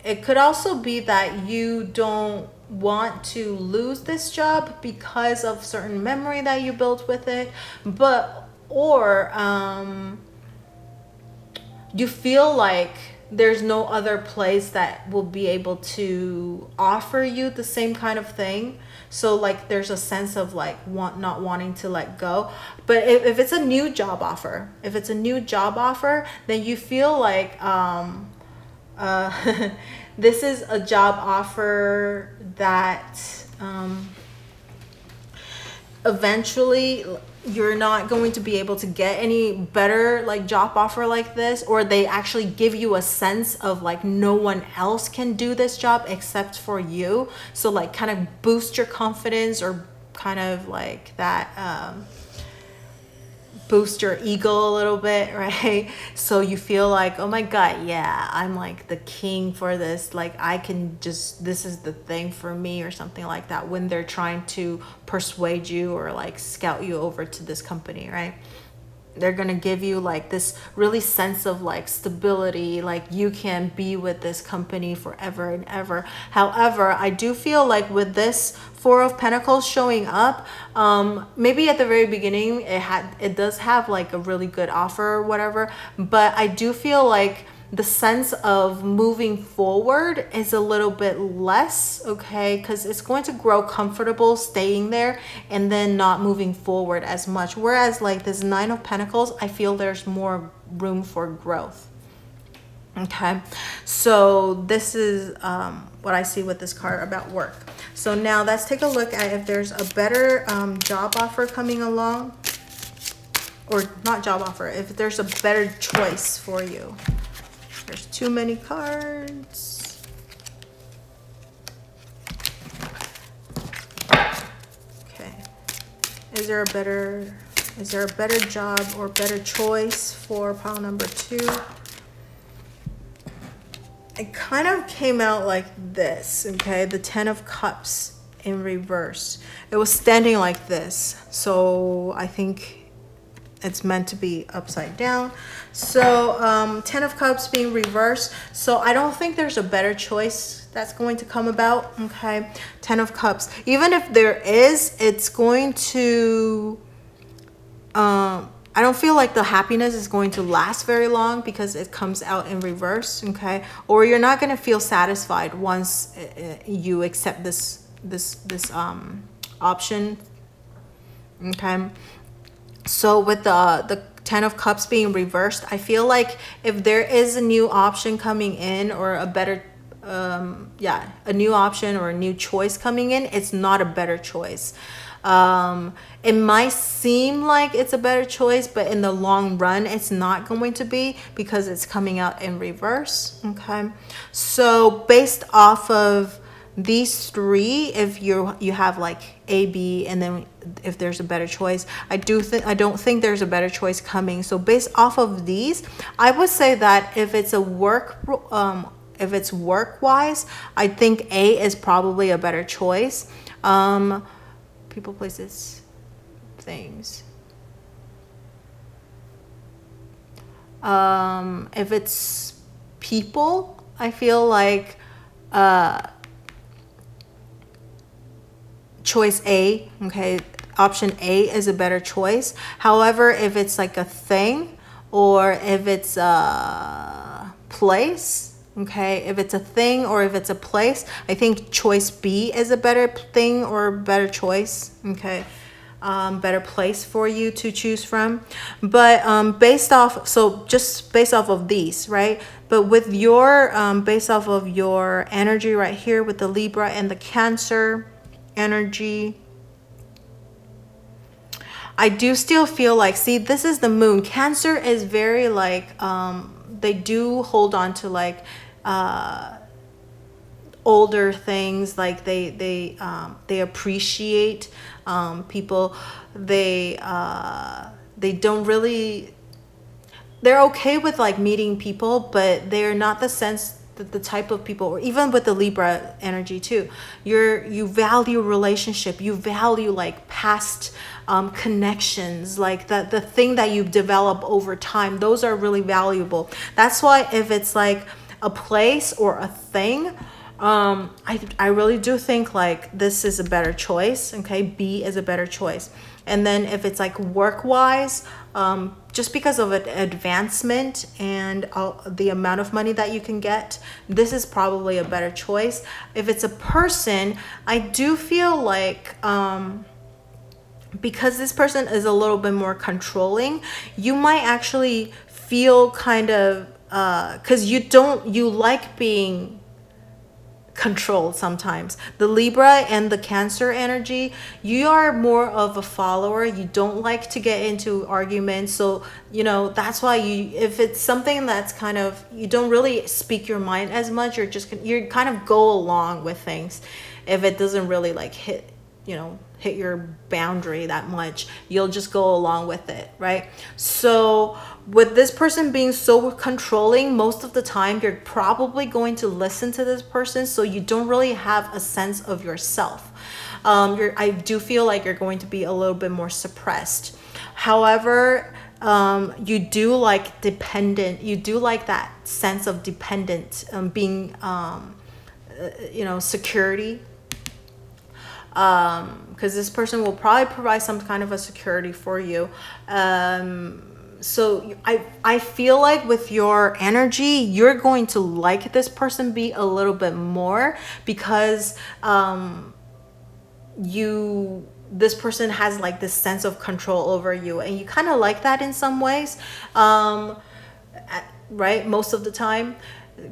A: It could also be that you don't want to lose this job because of certain memory that you built with it, or you feel like there's no other place that will be able to offer you the same kind of thing. So like there's a sense of like not wanting to let go. But if it's a new job offer, then you feel like this is a job offer that eventually you're not going to be able to get any better like job offer like this, or they actually give you a sense of like no one else can do this job except for you. So like kind of boost your confidence, or kind of like that boost your ego a little bit, right? So you feel like, oh my God, yeah, I'm like the king for this. Like I can just, this is the thing for me, or something like that, when they're trying to persuade you or like scout you over to this company, right? They're going to give you like this really sense of like stability, like you can be with this company forever and ever. However, I do feel like with this Four of Pentacles showing up, maybe at the very beginning it does have like a really good offer or whatever, but I do feel like the sense of moving forward is a little bit less, okay? Because it's going to grow comfortable staying there and then not moving forward as much. Whereas like this Nine of Pentacles, I feel there's more room for growth. Okay, so this is what I see with this card about work. So now let's take a look at if there's a better job offer coming along, or not job offer, if there's a better choice for you. There's too many cards. Okay. Is there a better job or better choice for pile number 2? It kind of came out like this, okay? The Ten of Cups in reverse. It was standing like this. So I think it's meant to be upside down. So 10 of Cups being reversed. So I don't think there's a better choice that's going to come about, okay? 10 of Cups. Even if there is, it's going to... I don't feel like the happiness is going to last very long because it comes out in reverse, okay? Or you're not going to feel satisfied once you accept this option, okay? So with the Ten of Cups being reversed, I feel like if there is a new option coming in, or a better, a new option or a new choice coming in, it's not a better choice. It might seem like it's a better choice, but in the long run, it's not going to be, because it's coming out in reverse, okay? So based off of these three, if you have like A, B, and then if there's a better choice, I don't think there's a better choice coming. So based off of these, I would say that if it's work wise, I think A is probably a better choice. People, places, things. If it's people, I feel like choice A, okay, option A is a better choice. However, if it's like a thing, or if it's a place, okay, if it's a thing or if it's a place, I think choice B is a better thing or better choice, okay? Better place for you to choose from. But just based off of these, right? But with your, based off of your energy right here with the Libra and the Cancer energy, I do still feel like, see, this is the moon. Cancer is very like, they do hold on to like older things. Like they appreciate people. They don't really, they're okay with like meeting people, but they're not the type of people, or even with the Libra energy too, you value relationship, you value like past connections, like the thing that you've developed over time. Those are really valuable. That's why if it's like a place or a thing, I really do think like this is a better choice. Okay, B is a better choice. And then if it's like work wise, just because of an advancement and the amount of money that you can get, this is probably a better choice. If it's a person, I do feel like because this person is a little bit more controlling, you might actually feel kind of because you like being controlled sometimes. The Libra and the Cancer energy, you are more of a follower. You don't like to get into arguments. So, that's why if it's something that's kind of, you don't really speak your mind as much, you kind of go along with things. If it doesn't really like hit your boundary that much, you'll just go along with it, right? So with this person being so controlling, most of the time you're probably going to listen to this person, so you don't really have a sense of yourself. I do feel like you're going to be a little bit more suppressed. However, you do like dependent, you do like that sense of dependent, being security, because this person will probably provide some kind of a security for you. So I feel like with your energy, you're going to like this person be a little bit more, because this person has like this sense of control over you, and you kind of like that in some ways, right? Most of the time,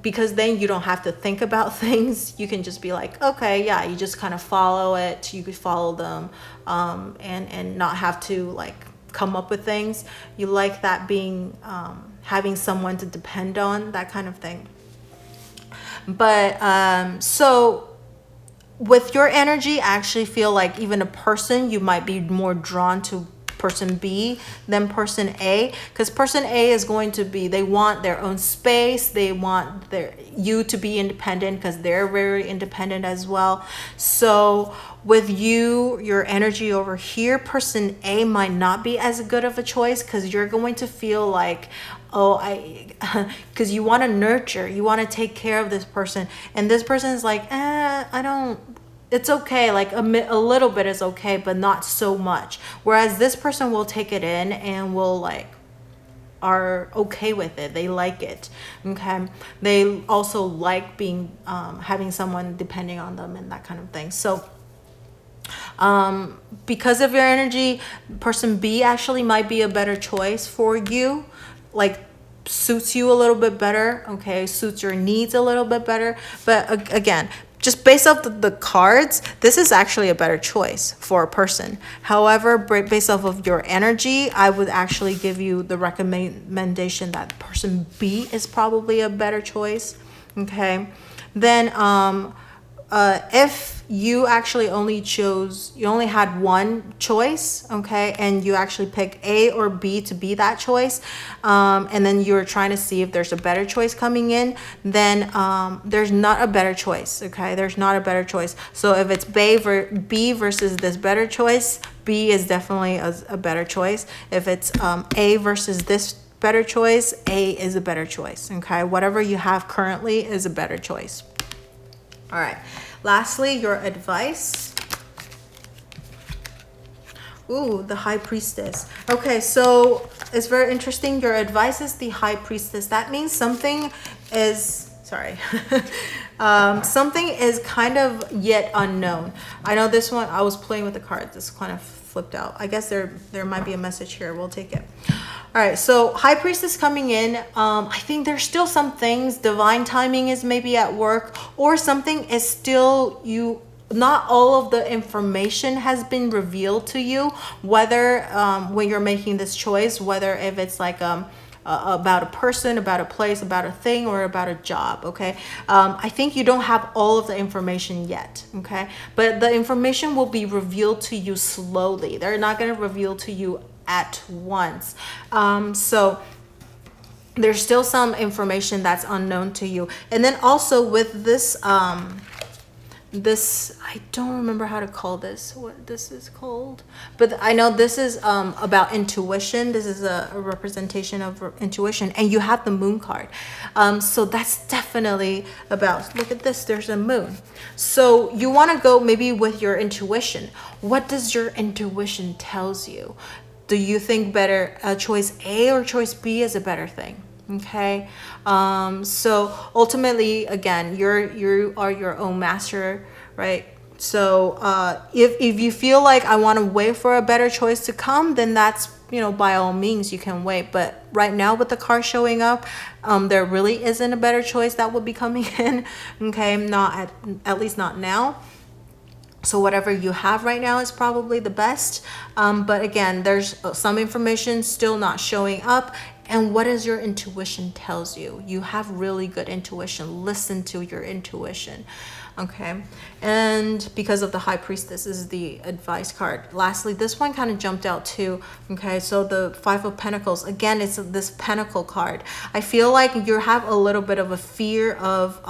A: because then you don't have to think about things. You can just be like, okay, yeah, you just kind of follow it. You could follow them, and not have to like come up with things. You like that being, having someone to depend on, that kind of thing. But so with your energy, I actually feel like even a person, you might be more drawn to person B than person A, because person A is going to be, they want their own space, they want you to be independent, because they're very independent as well. So with your energy over here, person A might not be as good of a choice, because you're going to feel like, because you want to nurture, you want to take care of this person, and this person is like, it's okay, like a little bit is okay, but not so much. Whereas this person will take it in and are okay with it. They like it. Okay. They also like being, having someone depending on them and that kind of thing. So, because of your energy, person B actually might be a better choice for you. Like, suits you a little bit better. Okay. Suits your needs a little bit better. But again, just based off the cards, this is actually a better choice for a person. However, based off of your energy, I would actually give you the recommendation that person B is probably a better choice. Okay. Then if you actually you only had one choice, okay, and you actually pick A or B to be that choice, and then you're trying to see if there's a better choice coming in, then there's not a better choice, okay? There's not a better choice. So if it's B versus this better choice, B is definitely a better choice. If it's A versus this better choice, A is a better choice, okay? Whatever you have currently is a better choice. All right. Lastly, your advice. Ooh, the High Priestess. Okay, so it's very interesting. Your advice is the High Priestess. That means something is, something is kind of yet unknown. I know this one, I was playing with the cards. This kind of flipped out. I guess there might be a message here. We'll take it. All right, so High Priestess coming in. I think there's still some things. Divine timing is maybe at work, or something is still not all of the information has been revealed to you, whether when you're making this choice, whether if it's like about a person, about a place, about a thing, or about a job. Okay, I think you don't have all of the information yet. Okay, but the information will be revealed to you slowly. They're not going to reveal to you at once. So there's still some information that's unknown to you. And then also with this this, I don't remember how to call this, what this is called, but I know this is about intuition. This is a representation of intuition, and you have the moon card. So that's definitely about, look at this, there's a moon. So you want to go maybe with your intuition. What does your intuition tells you? Do you think better choice A or choice B is a better thing? Okay, so ultimately, again, you are your own master, right? So if you feel like I want to wait for a better choice to come, then that's, you know, by all means you can wait. But right now with the card showing up, there really isn't a better choice that would be coming in. Okay, not at least not now. So whatever you have right now is probably the best. But again, there's some information still not showing up. And what is your intuition tells you? You have really good intuition. Listen to your intuition. Okay. And because of the High Priestess, this is the advice card. Lastly, this one kind of jumped out too. Okay. So the Five of Pentacles, again, it's this Pentacle card. I feel like you have a little bit of a fear of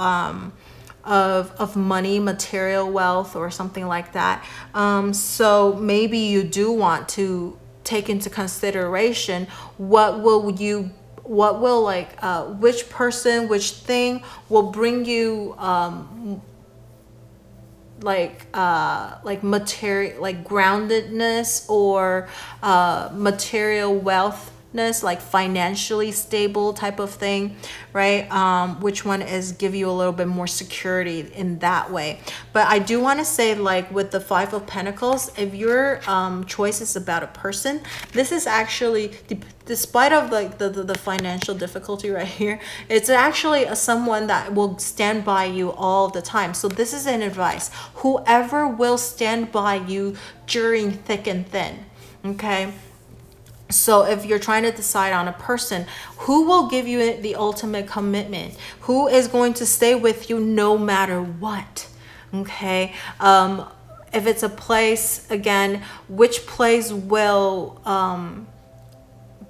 A: money, material wealth, or something like that. So maybe you do want to take into consideration which person, which thing will bring you material, like groundedness, or material wealth, like financially stable type of thing, right? Which one is give you a little bit more security in that way. But I do want to say, like with the Five of Pentacles, if your choice is about a person, this is actually, despite of like the financial difficulty right here, it's actually someone that will stand by you all the time. So this is an advice. Whoever will stand by you during thick and thin, okay? So if you're trying to decide on a person, who will give you the ultimate commitment? Who is going to stay with you no matter what? Okay. If it's a place, again, which place will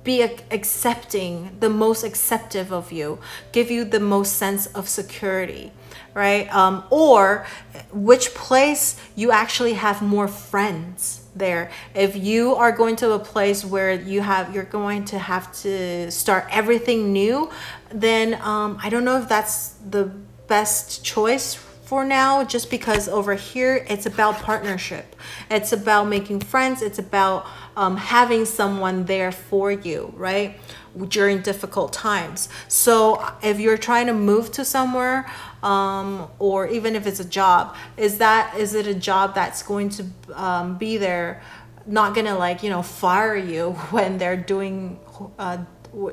A: be accepting, the most acceptive of you, give you the most sense of security, right? Or which place you actually have more friends there. If you are going to a place where you're going to have to start everything new, then I don't know if that's the best choice for now, just because over here it's about partnership, it's about making friends, it's about having someone there for you, right, during difficult times. So if you're trying to move to somewhere, or even if it's a job, is it a job that's going to be there, not gonna, like, you know, fire you when they're doing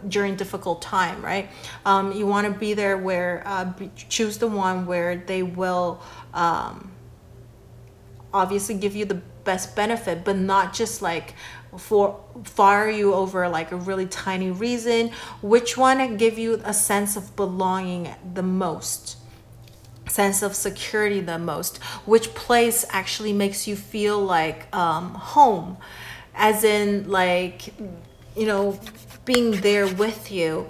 A: during difficult time, right? You want to be there where choose the one where they will obviously give you the best benefit, but not just like fire you over like a really tiny reason. Which one give you a sense of belonging the most, sense of security the most? Which place actually makes you feel like home, as in, like, you know, being there with you,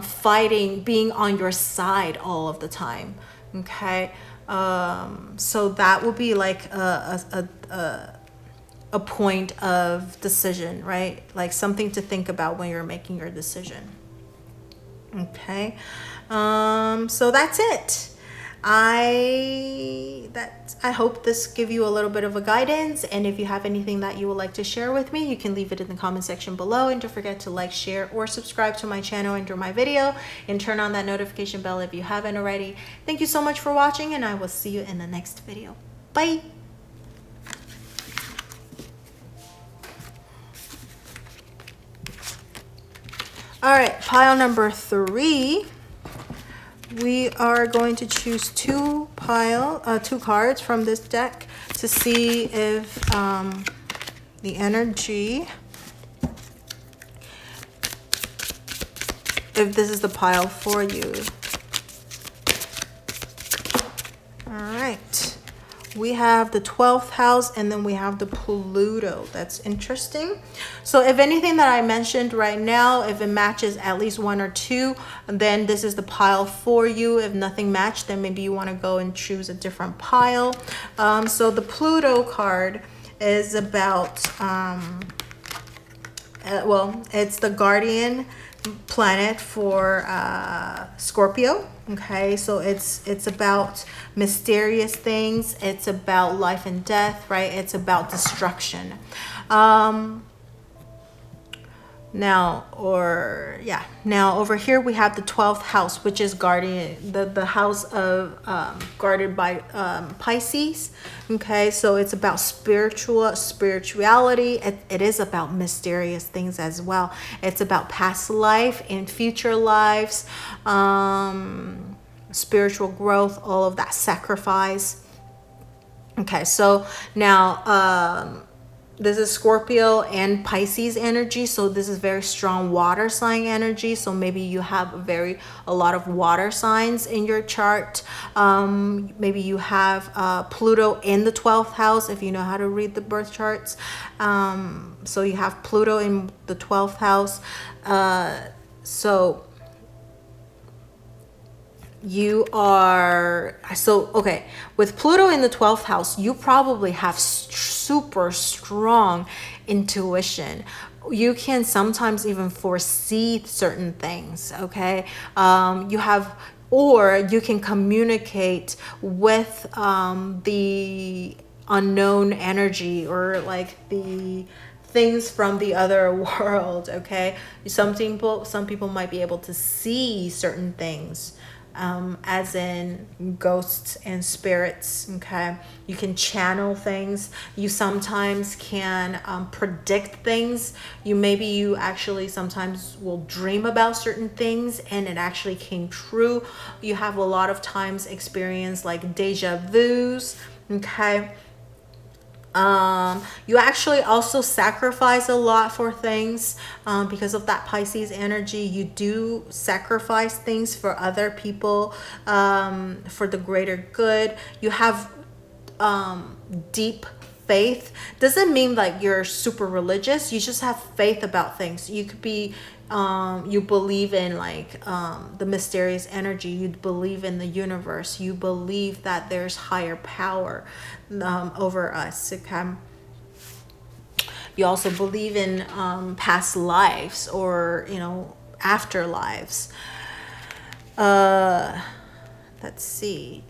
A: fighting, being on your side all of the time. Okay. So that would be like a point of decision, right? Like something to think about when you're making your decision. Okay. So that's it. I hope this give you a little bit of a guidance, and if you have anything that you would like to share with me, you can leave it in the comment section below, and don't forget to like, share, or subscribe to my channel and my video, and turn on that notification bell if you haven't already. Thank you so much for watching, and I will see you in the next video. Bye. All right, pile number 3. we are going to choose two cards from this deck to see if the energy, if this is the pile for you. All right. We have the 12th house and then we have the Pluto. That's interesting. So if anything that I mentioned right now, if it matches at least one or two, then this is the pile for you. If nothing matched, then maybe you want to go and choose a different pile. So the Pluto card is about, well, it's the guardian planet for Scorpio. Okay, so it's about mysterious things. It's about life and death, right? It's about destruction. Now over here we have the 12th house, which is guardian, the house of guarded by Pisces. Okay, so it's about spirituality. It is about mysterious things as well. It's about past life and future lives, spiritual growth, all of that, sacrifice. Okay, so now this is Scorpio and Pisces energy. So this is very strong water sign energy. So maybe you have a lot of water signs in your chart. Maybe you have Pluto in the 12th house if you know how to read the birth charts. So you have Pluto in the 12th house. Okay, with Pluto in the 12th house, you probably have super strong intuition. You can sometimes even foresee certain things. Okay, or you can communicate with the unknown energy, or like the things from the other world. Okay, some people might be able to see certain things, as in ghosts and spirits. Okay, you can channel things. You sometimes can predict things. You actually sometimes will dream about certain things and it actually came true. You have a lot of times experience like deja vus. Okay, you actually also sacrifice a lot for things, because of that Pisces energy. You do sacrifice things for other people, for the greater good. You have deep faith. Doesn't mean like you're super religious. You just have faith about things. You could be you believe in like the mysterious energy. You believe in the universe. You believe that there's higher power over us. Okay, you also believe in past lives, or afterlives. Let's see.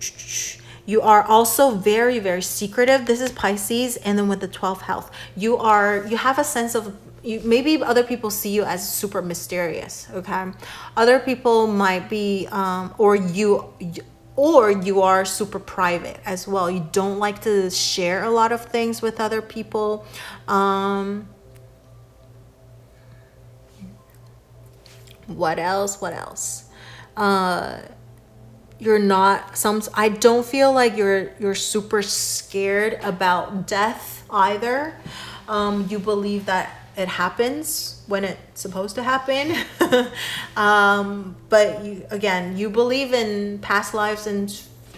A: You are also very, very secretive. This is Pisces, and then with the 12th house, you have a sense of, maybe other people see you as super mysterious. Okay, other people might be, or you are super private as well. You don't like to share a lot of things with other people. What else? You're not I don't feel like you're super scared about death either. You believe that it happens when it's supposed to happen. But you believe in past lives and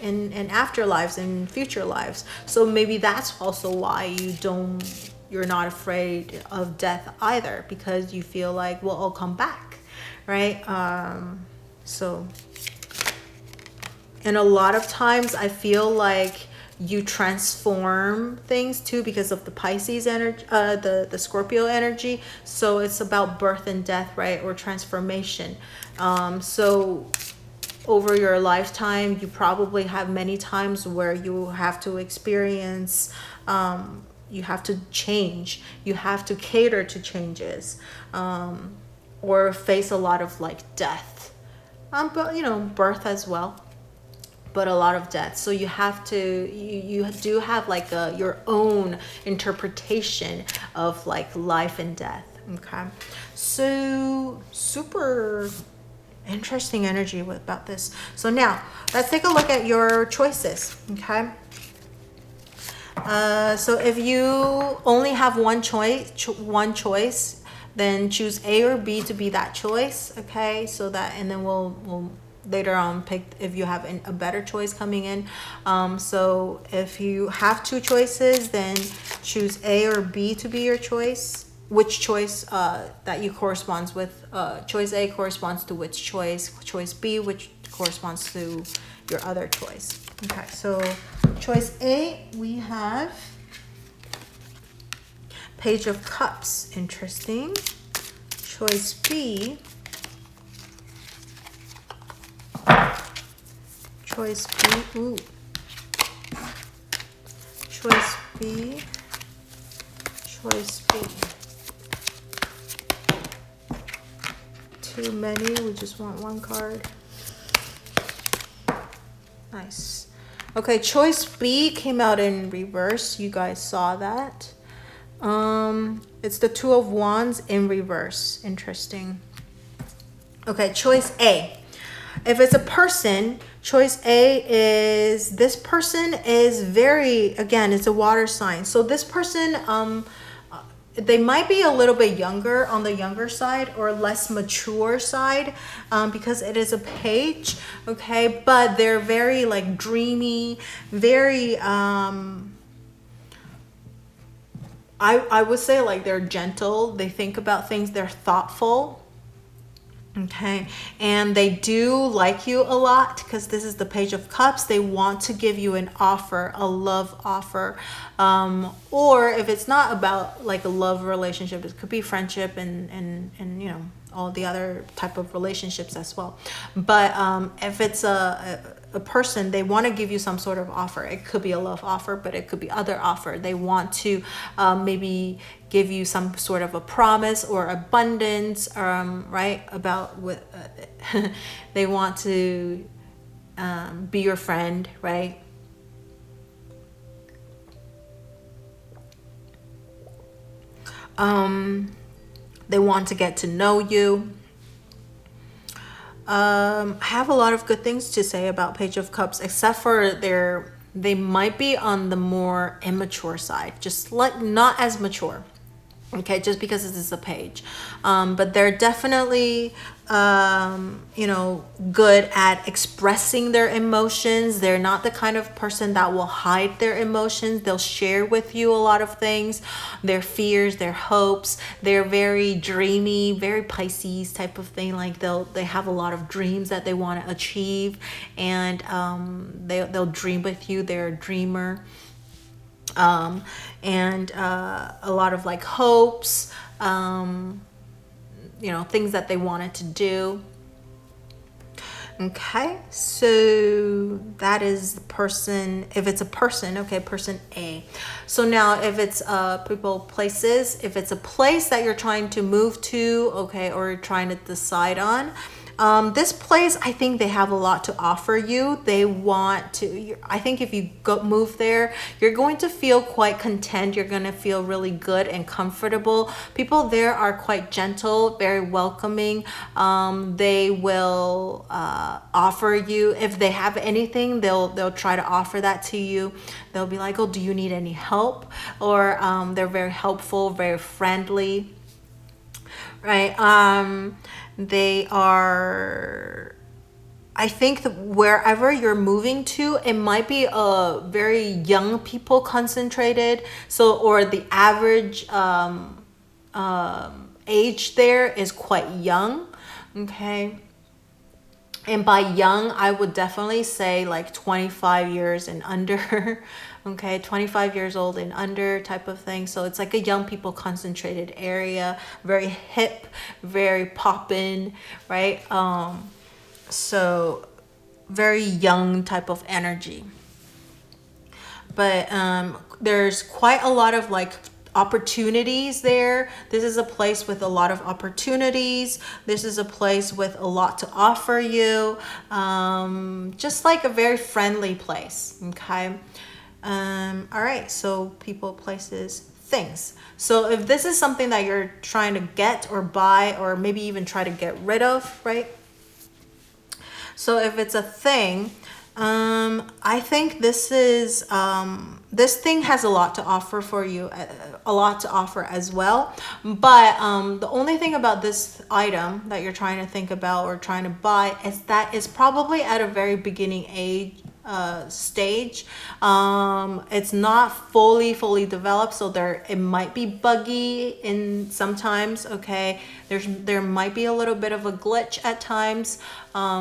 A: afterlives and future lives. So maybe that's also why you're not afraid of death either, because you feel like, well, I'll come back, right? And a lot of times I feel like you transform things too because of the Pisces energy, the Scorpio energy. So it's about birth and death, right? Or transformation. So over your lifetime, you probably have many times where you have to experience, you have to change, you have to cater to changes, or face a lot of like death, but birth as well, but a lot of death. So you have to, you do have like your own interpretation of like life and death. Okay, so super Interesting energy about this. So now let's take a look at your choices. Okay. So if you only have one choice, then choose A or B to be that choice. Okay. So that, and then we'll later on pick if you have a better choice coming in. So if you have two choices, then choose A or B to be your choice. Which choice that you corresponds with. Choice A corresponds to which choice B, which corresponds to your other choice. Okay, so choice A, we have Page of Cups. Interesting. Choice B, choice B, ooh. Choice B, choice B. Too many, we just want one card. Nice. Okay, choice B came out in reverse. You guys saw that. It's the Two of Wands in reverse. Interesting. Okay, choice A. If it's a person, choice A is, this person is very, again, it's a water sign. So this person, they might be a little bit younger, on the younger side, or less mature side, because it is a page, okay? But they're very like dreamy, very, I would say like they're gentle. They think about things, they're thoughtful. Okay, and they do like you a lot because this is the Page of Cups. They want to give you an offer, a love offer, or if it's not about like a love relationship, it could be friendship and you know, all the other type of relationships as well. But if it's a person, they want to give you some sort of offer. It could be a love offer, but it could be other offer. They want to maybe give you some sort of a promise or abundance, right? About what they want to be your friend, right? They want to get to know you. I have a lot of good things to say about Page of Cups, except for they might be on the more immature side, just like not as mature. Okay, just because this is a page, but they're definitely you know, good at expressing their emotions. They're not the kind of person that will hide their emotions. They'll share with you a lot of things, their fears, their hopes. They're very dreamy, very Pisces type of thing. Like they have a lot of dreams that they want to achieve, and they'll dream with you. They're a dreamer. And a lot of like hopes, you know, things that they wanted to do. Okay, so that is the person. If it's a person, okay, person A. So now if it's people, places, if it's a place that you're trying to move to, okay, or you're trying to decide on, this place, I think they have a lot to offer you. They want to, I think if you move there, you're going to feel quite content. You're going to feel really good and comfortable. People there are quite gentle, very welcoming. They will offer you, if they have anything, they'll try to offer that to you. They'll be like, oh, do you need any help? Or they're very helpful, very friendly, right? They are, I think that wherever you're moving to, it might be a very young people concentrated. So, or the average age there is quite young. Okay. And by young, I would definitely say like 25 years and under. Okay, 25 years old and under type of thing. So it's like a young people concentrated area, very hip, very poppin', right? So very young type of energy. But there's quite a lot of like opportunities there. This is a place with a lot of opportunities. This is a place with a lot to offer you. Just like a very friendly place, okay? All right, so people, places, things. So if this is something that you're trying to get or buy, or maybe even try to get rid of, right? So if it's a thing, I think this is this thing has a lot to offer for you, a lot to offer as well. But the only thing about this item that you're trying to think about or trying to buy is that it's probably at a very beginning stage. It's not fully developed, so it might be buggy in sometimes. Okay, there might be a little bit of a glitch at times.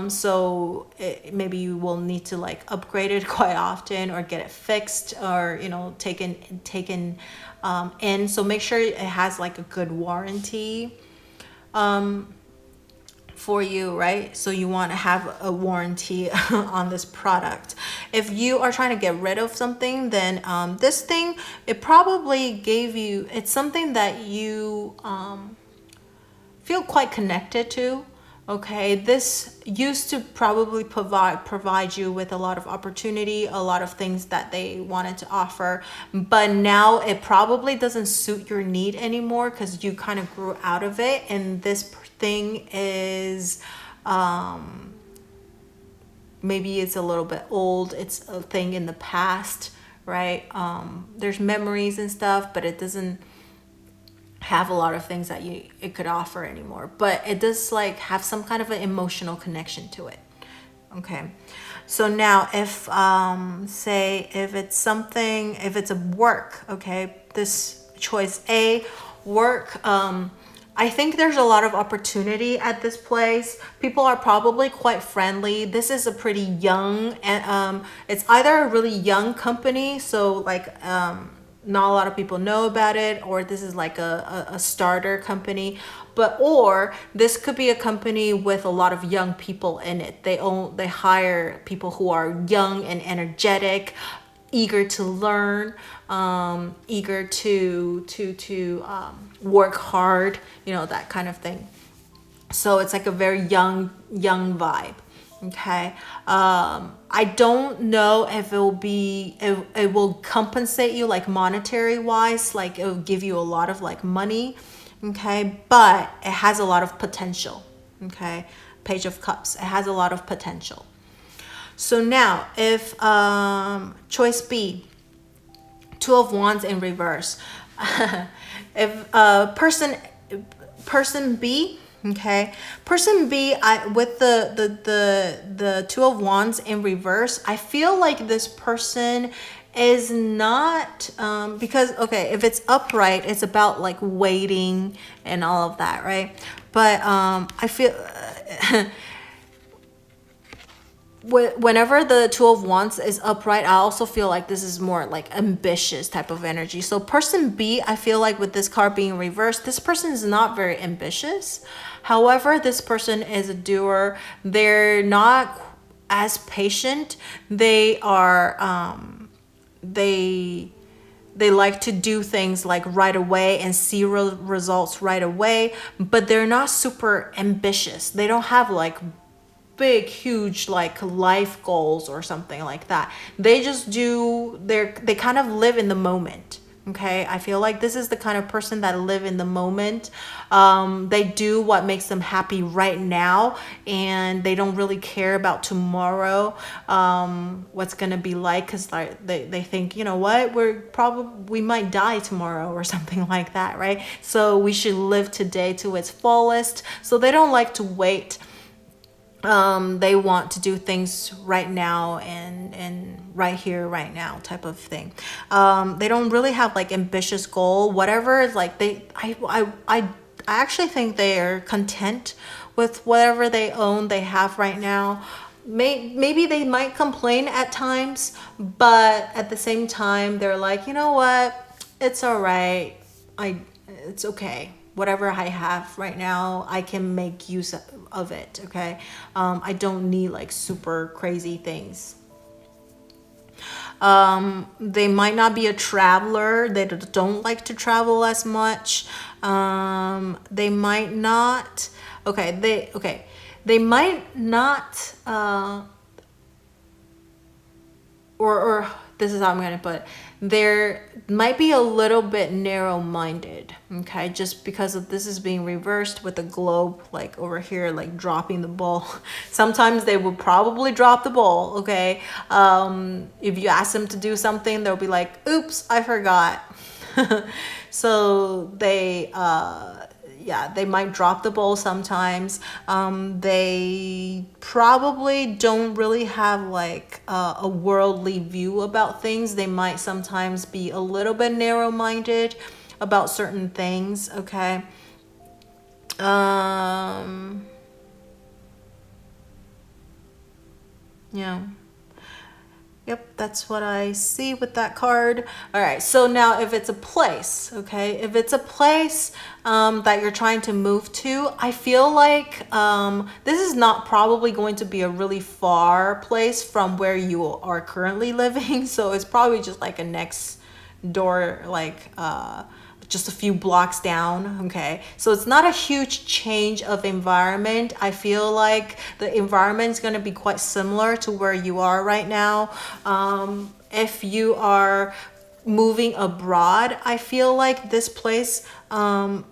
A: So maybe you will need to like upgrade it quite often or get it fixed or taken in. So make sure it has like a good warranty for you, right? So you want to have a warranty on this product. If you are trying to get rid of something, then this thing, it probably it's something that you feel quite connected to. Okay, this used to probably provide you with a lot of opportunity, a lot of things that they wanted to offer, but now it probably doesn't suit your need anymore because you kind of grew out of it, and this thing is maybe it's a little bit old, it's a thing in the past, right? There's memories and stuff, but it doesn't have a lot of things that it could offer anymore, but it does like have some kind of an emotional connection to it. Okay, so now if if it's a work, okay, this choice A, work, I think there's a lot of opportunity at this place. People are probably quite friendly. This is a pretty young, and it's either a really young company, so like not a lot of people know about it, or this is like a starter company, or this could be a company with a lot of young people in it. They hire people who are young and energetic, eager to learn, eager to work hard, that kind of thing. So it's like a very young vibe. Okay, I don't know if it will compensate you like monetary wise, like it will give you a lot of like money. Okay, but it has a lot of potential. Okay, Page of Cups, it has a lot of potential. So now if choice B, Two of Wands in reverse, if person B, okay, person B, with the Two of Wands in reverse, I feel like this person is not because okay, if it's upright, it's about like waiting and all of that, right? But I feel whenever the Two of Wands is upright, I also feel like this is more like ambitious type of energy. So person B, I feel like with this card being reversed, this person is not very ambitious. However, this person is a doer. They're not as patient. They are they like to do things like right away and see results right away, but they're not super ambitious. They don't have like big huge like life goals or something like that. They just they kind of live in the moment. Okay, I feel like this is the kind of person that live in the moment. They do what makes them happy right now, and they don't really care about tomorrow, what's gonna be like, because they think, you know what, we might die tomorrow or something like that, right? So we should live today to its fullest. So they don't like to wait. They want to do things right now and right here, right now type of thing. They don't really have like ambitious goal, whatever. Like I actually think they are content with whatever they have right now. Maybe they might complain at times, but at the same time, they're like, you know what? It's all right. It's okay. Whatever I have right now, I can make use of it. Okay. I don't need like super crazy things. They might not be a traveler. They don't like to travel as much. They might not. They might not. Or this is how I'm going to put it. There might be a little bit narrow-minded, okay? Just because of this is being reversed with the globe, like over here, like dropping the ball. Sometimes they will probably drop the ball, okay? If you ask them to do something, they'll be like, oops, I forgot. So they might drop the ball sometimes. They probably don't really have like a worldly view about things. They might sometimes be a little bit narrow-minded about certain things, okay? Yeah. Yep, that's what I see with that card. All right, so now if it's a place, okay, if it's a place that you're trying to move to, I feel like this is not probably going to be a really far place from where you are currently living. So it's probably just like a next door, like just a few blocks down, okay? So it's not a huge change of environment. I feel like the environment is going to be quite similar to where you are right now. If you are moving abroad, I feel like this place, I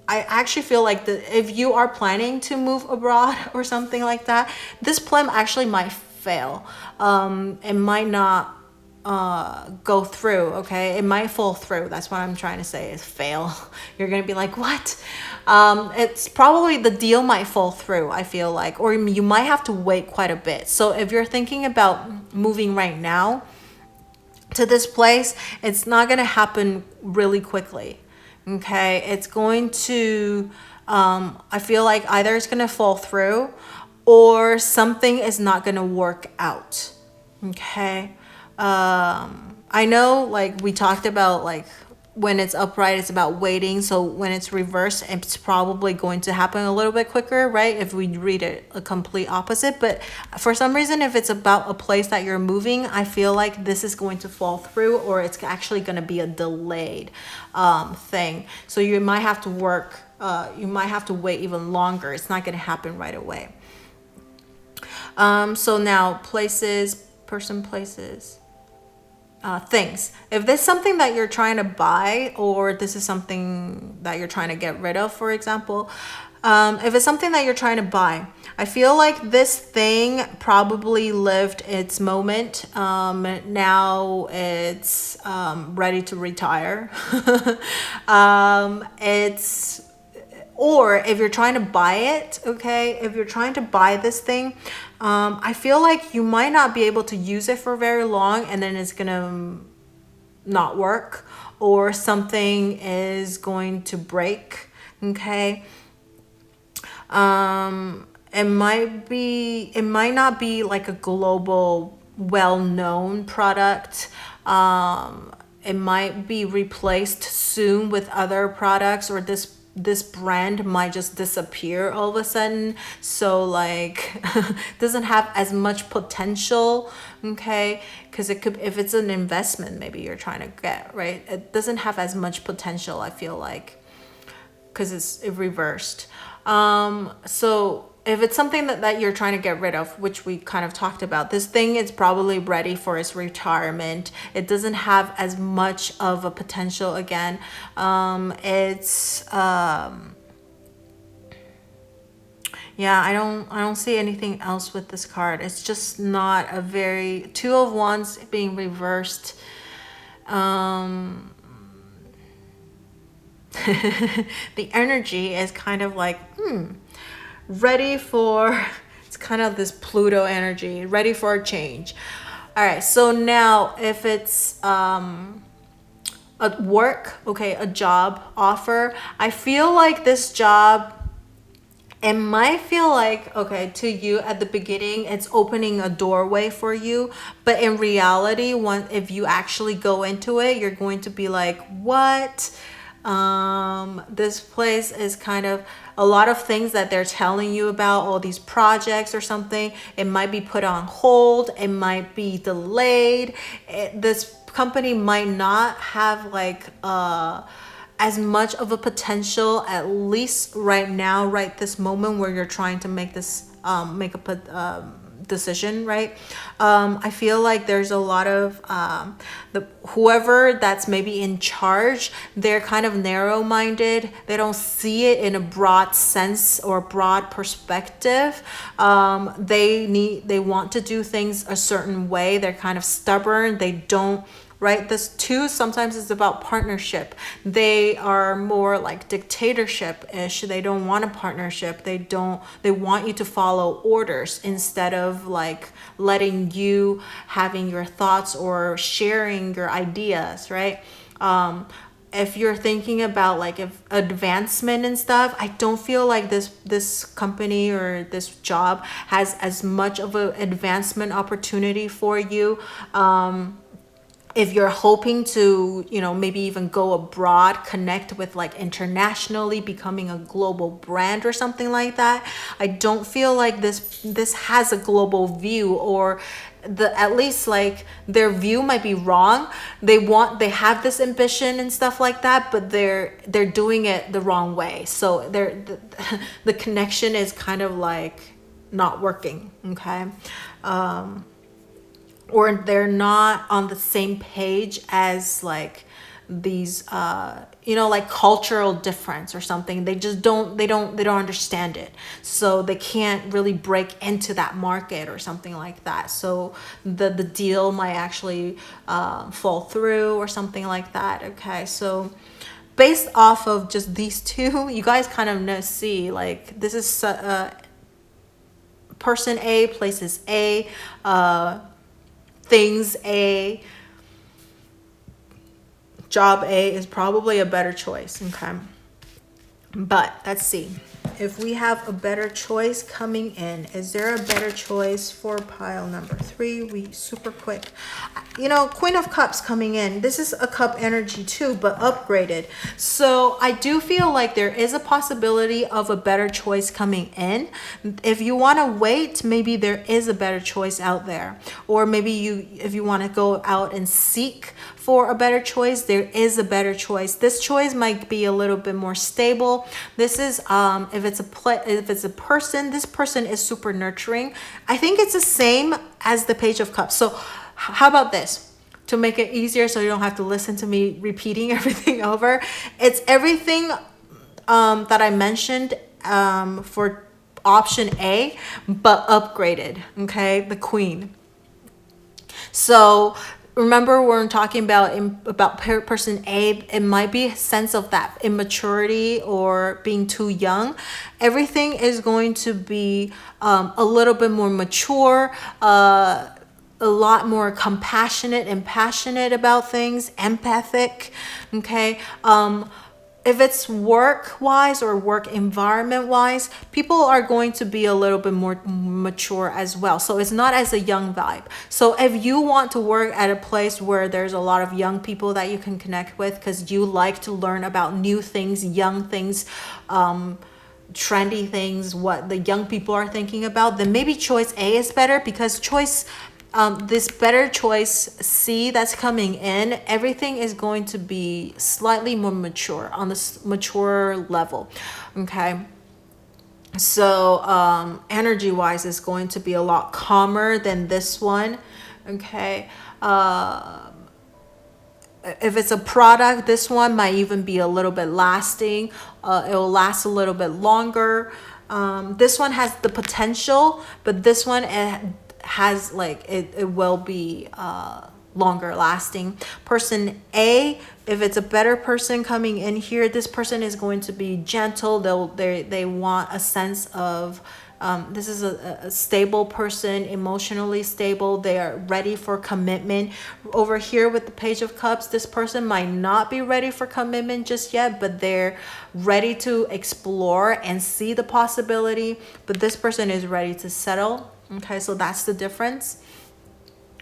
A: actually feel like if you are planning to move abroad or something like that, this plan actually might fail. It might not go through, okay? It might fall through. That's what I'm trying to say, is fail. You're gonna be like, what? It's probably the deal might fall through, I feel like, or you might have to wait quite a bit. So if you're thinking about moving right now to this place, it's not gonna happen really quickly, okay? It's going to I feel like either it's gonna fall through or something is not gonna work out, okay? I know, like we talked about, like when it's upright, it's about waiting. So when it's reversed, it's probably going to happen a little bit quicker, right? If we read it a complete opposite. But for some reason, if it's about a place that you're moving, I feel like this is going to fall through, or it's actually going to be a delayed thing. So you might have to work, you might have to wait even longer. It's not going to happen right away. So now places, places. Things. If there's something that you're trying to buy, or this is something that you're trying to get rid of, for example, if it's something that you're trying to buy, I feel like this thing probably lived its moment. Now it's ready to retire. Or if you're trying to buy it, okay, if you're trying to buy this thing, I feel like you might not be able to use it for very long, and then it's gonna not work, or something is going to break, okay? It might not be like a global well-known product. It might be replaced soon with other products, or this brand might just disappear all of a sudden. So like doesn't have as much potential, okay? Because it could, if it's an investment maybe you're trying to get, right, it doesn't have as much potential, I feel like, because it's reversed. So if it's something that you're trying to get rid of, which we kind of talked about, this thing is probably ready for its retirement. It doesn't have as much of a potential again. Yeah, I don't see anything else with this card. It's just not a very, Two of Wands being reversed. The energy is kind of like, ready for, it's kind of this Pluto energy, ready for a change. All right, so now if it's a work, okay, a job offer, I feel like this job, it might feel like, okay, to you at the beginning, it's opening a doorway for you. But in reality, if you actually go into it, you're going to be like, what? This place is kind of a lot of things that they're telling you about, all these projects or something. It might be put on hold. It might be delayed. This company might not have like as much of a potential, at least right now, right this moment, where you're trying to make this decision, right? I feel like there's a lot of whoever that's maybe in charge, they're kind of narrow-minded. They don't see it in a broad sense or broad perspective. They want to do things a certain way. They're kind of stubborn. They don't, right? This too sometimes is about partnership. They are more like dictatorship-ish. They don't want a partnership. They want you to follow orders instead of like letting you having your thoughts or sharing your ideas, right? If you're thinking about like if advancement and stuff, I don't feel like this company or this job has as much of an advancement opportunity for you. If you're hoping to, maybe even go abroad, connect with like internationally, becoming a global brand or something like that, I don't feel like this has a global view, or at least like their view might be wrong. They have this ambition and stuff like that, but they're doing it the wrong way. So the connection is kind of like not working, okay? Or they're not on the same page as like these like cultural difference or something. They just don't understand it, so they can't really break into that market or something like that. So the deal might actually fall through or something like that. Okay, so based off of just these two, you guys kind of see like this is person A, places A, things A, job A is probably a better choice, okay? But let's see. If we have a better choice coming in, is there a better choice for pile number 3? We super quick. Queen of Cups coming in. This is a cup energy too, but upgraded. So I do feel like there is a possibility of a better choice coming in. If you want to wait, maybe there is a better choice out there. Or maybe if you want to go out and seek for a better choice, there is a better choice. This choice might be a little bit more stable. This is if it's a person, this person is super nurturing. I think it's the same as the Page of Cups. So how about this? To make it easier so you don't have to listen to me repeating everything over. It's everything that I mentioned for option A, but upgraded, okay? The Queen. So remember we're talking about person A, it might be a sense of that immaturity or being too young. Everything is going to be a little bit more mature, a lot more compassionate and passionate about things, empathic, okay? If it's work-wise or work environment-wise, people are going to be a little bit more mature as well. So it's not as a young vibe. So if you want to work at a place where there's a lot of young people that you can connect with because you like to learn about new things, young things, trendy things, what the young people are thinking about, then maybe choice A is better, because this better choice C that's coming in, everything is going to be slightly more mature, on this mature level, okay? So energy wise is going to be a lot calmer than this one, okay? If it's a product, this one might even be a little bit lasting. It will last a little bit longer. This one has the potential, but this one has like it will be longer lasting. Person A, if it's a better person coming in here, this person is going to be gentle. They want a sense of this is a stable person, emotionally stable. They are ready for commitment. Over here with the Page of Cups, this person might not be ready for commitment just yet, but they're ready to explore and see the possibility. But this person is ready to settle. Okay, so that's the difference.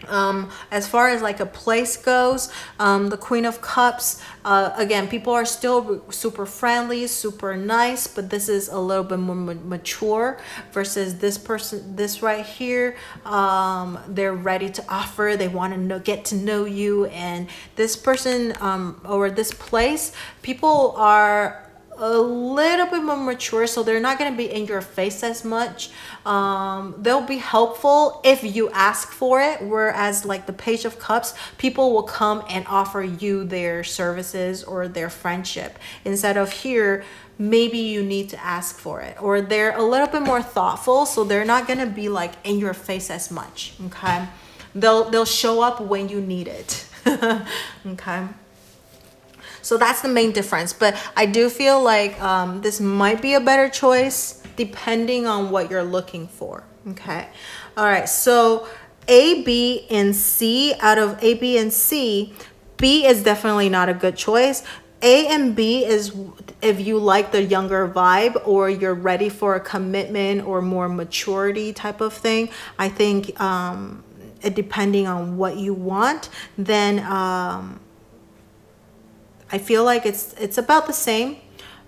A: As far as like a place goes, the Queen of Cups, again, people are still super friendly, super nice, but this is a little bit more mature versus this person, this right here. They're ready to offer, they want to get to know you. And this person or this place, people are a little bit more mature, so they're not going to be in your face as much. They'll be helpful if you ask for it, whereas like the Page of Cups, people will come and offer you their services or their friendship. Instead of here, maybe you need to ask for it, or they're a little bit more thoughtful, so they're not going to be like in your face as much. Okay, they'll show up when you need it. Okay, so that's the main difference. But I do feel like this might be a better choice depending on what you're looking for. Okay, all right, so A, B, and C. Out of A, B, and C, B is definitely not a good choice. A and B is if you like the younger vibe, or you're ready for a commitment or more maturity type of thing. I think it depending on what you want, then I feel like it's about the same.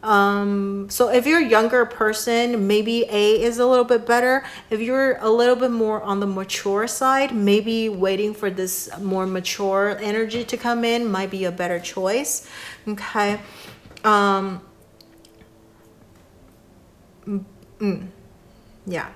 A: So if you're a younger person, maybe A is a little bit better. If you're a little bit more on the mature side, maybe waiting for this more mature energy to come in might be a better choice. Okay. Yeah.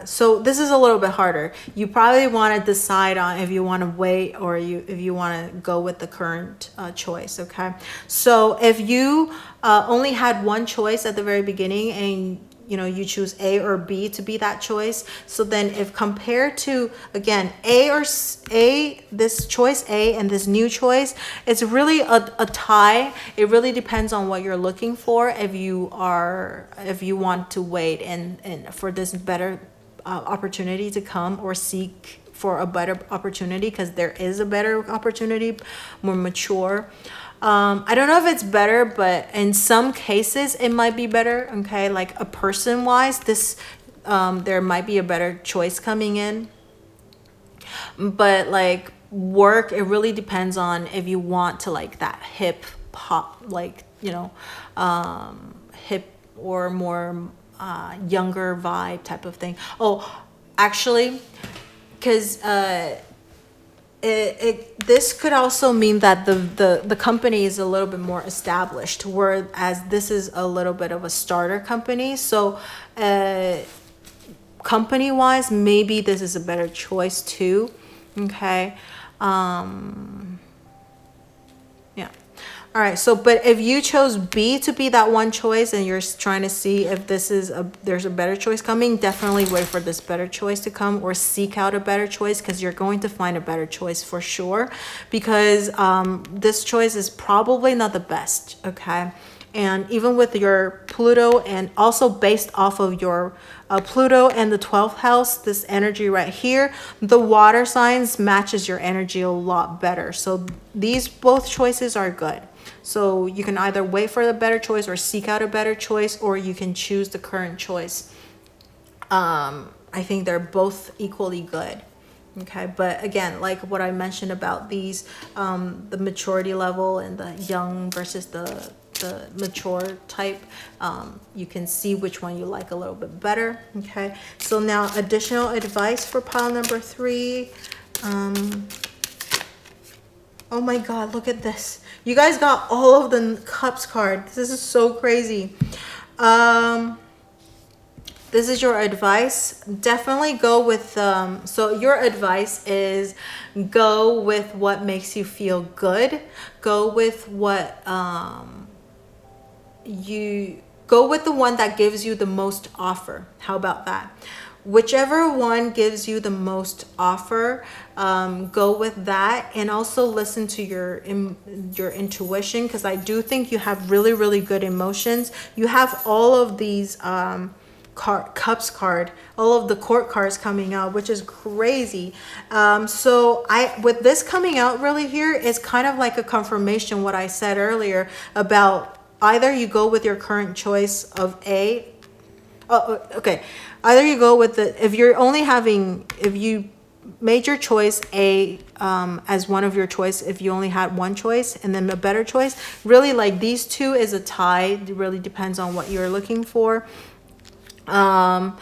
A: So this is a little bit harder. You probably want to decide on if you want to wait or if you want to go with the current choice. Okay, so if you only had one choice at the very beginning, and you choose A or B to be that choice, so then if compared to, again, this choice A and this new choice, it's really a tie. It really depends on what you're looking for. If you want to wait and for this better opportunity to come, or seek for a better opportunity, because there is a better opportunity, more mature. I don't know if it's better, but in some cases it might be better. Okay, like a person wise, this there might be a better choice coming in. But like work, it really depends on if you want to like that hip hop, like hip or more younger vibe type of thing. Oh, actually, because this could also mean that the company is a little bit more established, whereas this is a little bit of a starter company. So company wise, maybe this is a better choice too. Okay. Yeah. All right, so but if you chose B to be that one choice, and you're trying to see if there's a better choice coming, definitely wait for this better choice to come, or seek out a better choice, because you're going to find a better choice for sure, because this choice is probably not the best. Okay, and even with your Pluto, and also based off of your Pluto and the 12th house, this energy right here, the water signs matches your energy a lot better. So these both choices are good. So you can either wait for the better choice or seek out a better choice, or you can choose the current choice. I think they're both equally good. Okay, but again, like what I mentioned about these, the maturity level and the young versus the mature type, you can see which one you like a little bit better. Okay, so now additional advice for pile number 3. Oh my God, look at this. You guys got all of the cups card. This is so crazy. This is your advice. Definitely go with, so your advice is go with what makes you feel good. Go with what, go with the one that gives you the most offer. How about that? Whichever one gives you the most offer, go with that, and also listen to your intuition, because I do think you have really, really good emotions. You have all of these cups card, all of the court cards coming out, which is crazy. So with this coming out really here, it's kind of like a confirmation what I said earlier about either you go with your current choice of A. Okay. Either you go with if you made your choice A as one of your choice, if you only had one choice and then a better choice, really like these two is a tie. It really depends on what you're looking for. Out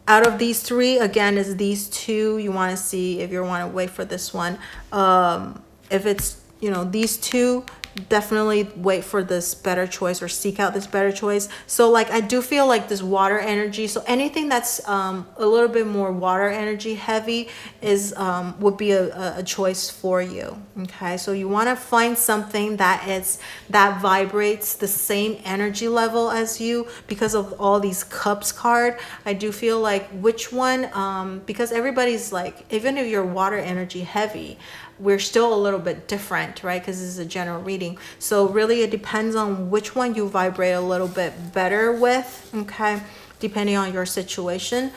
A: of these 3, again, is these 2. You want to see if you want to wait for this one. If it's, these 2, definitely wait for this better choice or seek out this better choice. So like I do feel like this water energy, so anything that's a little bit more water energy heavy is would be a choice for you. Okay, so you want to find something that vibrates the same energy level as you. Because of all these cups card, I do feel like which one, because everybody's like, even if you're water energy heavy, we're still a little bit different, right? Because this is a general reading. So really it depends on which one you vibrate a little bit better with, okay? Depending on your situation.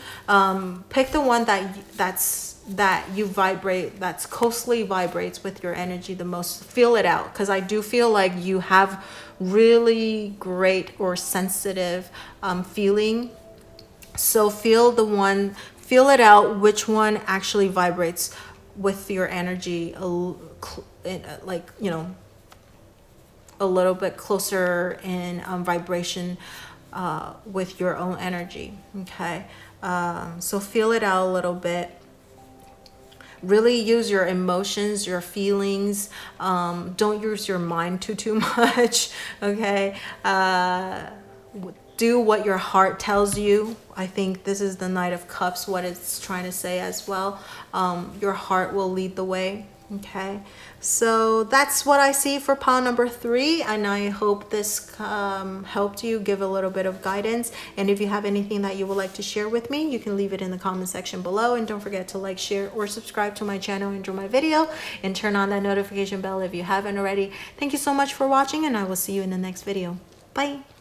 A: Pick the one that you vibrate, that's closely vibrates with your energy the most. Feel it out, because I do feel like you have really great or sensitive feeling. So feel it out, which one actually vibrates with your energy, like, you know, a little bit closer in vibration with your own energy. Okay, so feel it out a little bit. Really use your emotions, your feelings. Don't use your mind too much. Okay, do what your heart tells you. I think this is the Knight of Cups, what it's trying to say as well. Your heart will lead the way. Okay, so that's what I see for pile number 3, and I hope this helped you, give a little bit of guidance. And if you have anything that you would like to share with me, you can leave it in the comment section below. And don't forget to like, share, or subscribe to my channel, enjoy my video, and turn on that notification bell if you haven't already. Thank you so much for watching, and I will see you in the next video. Bye.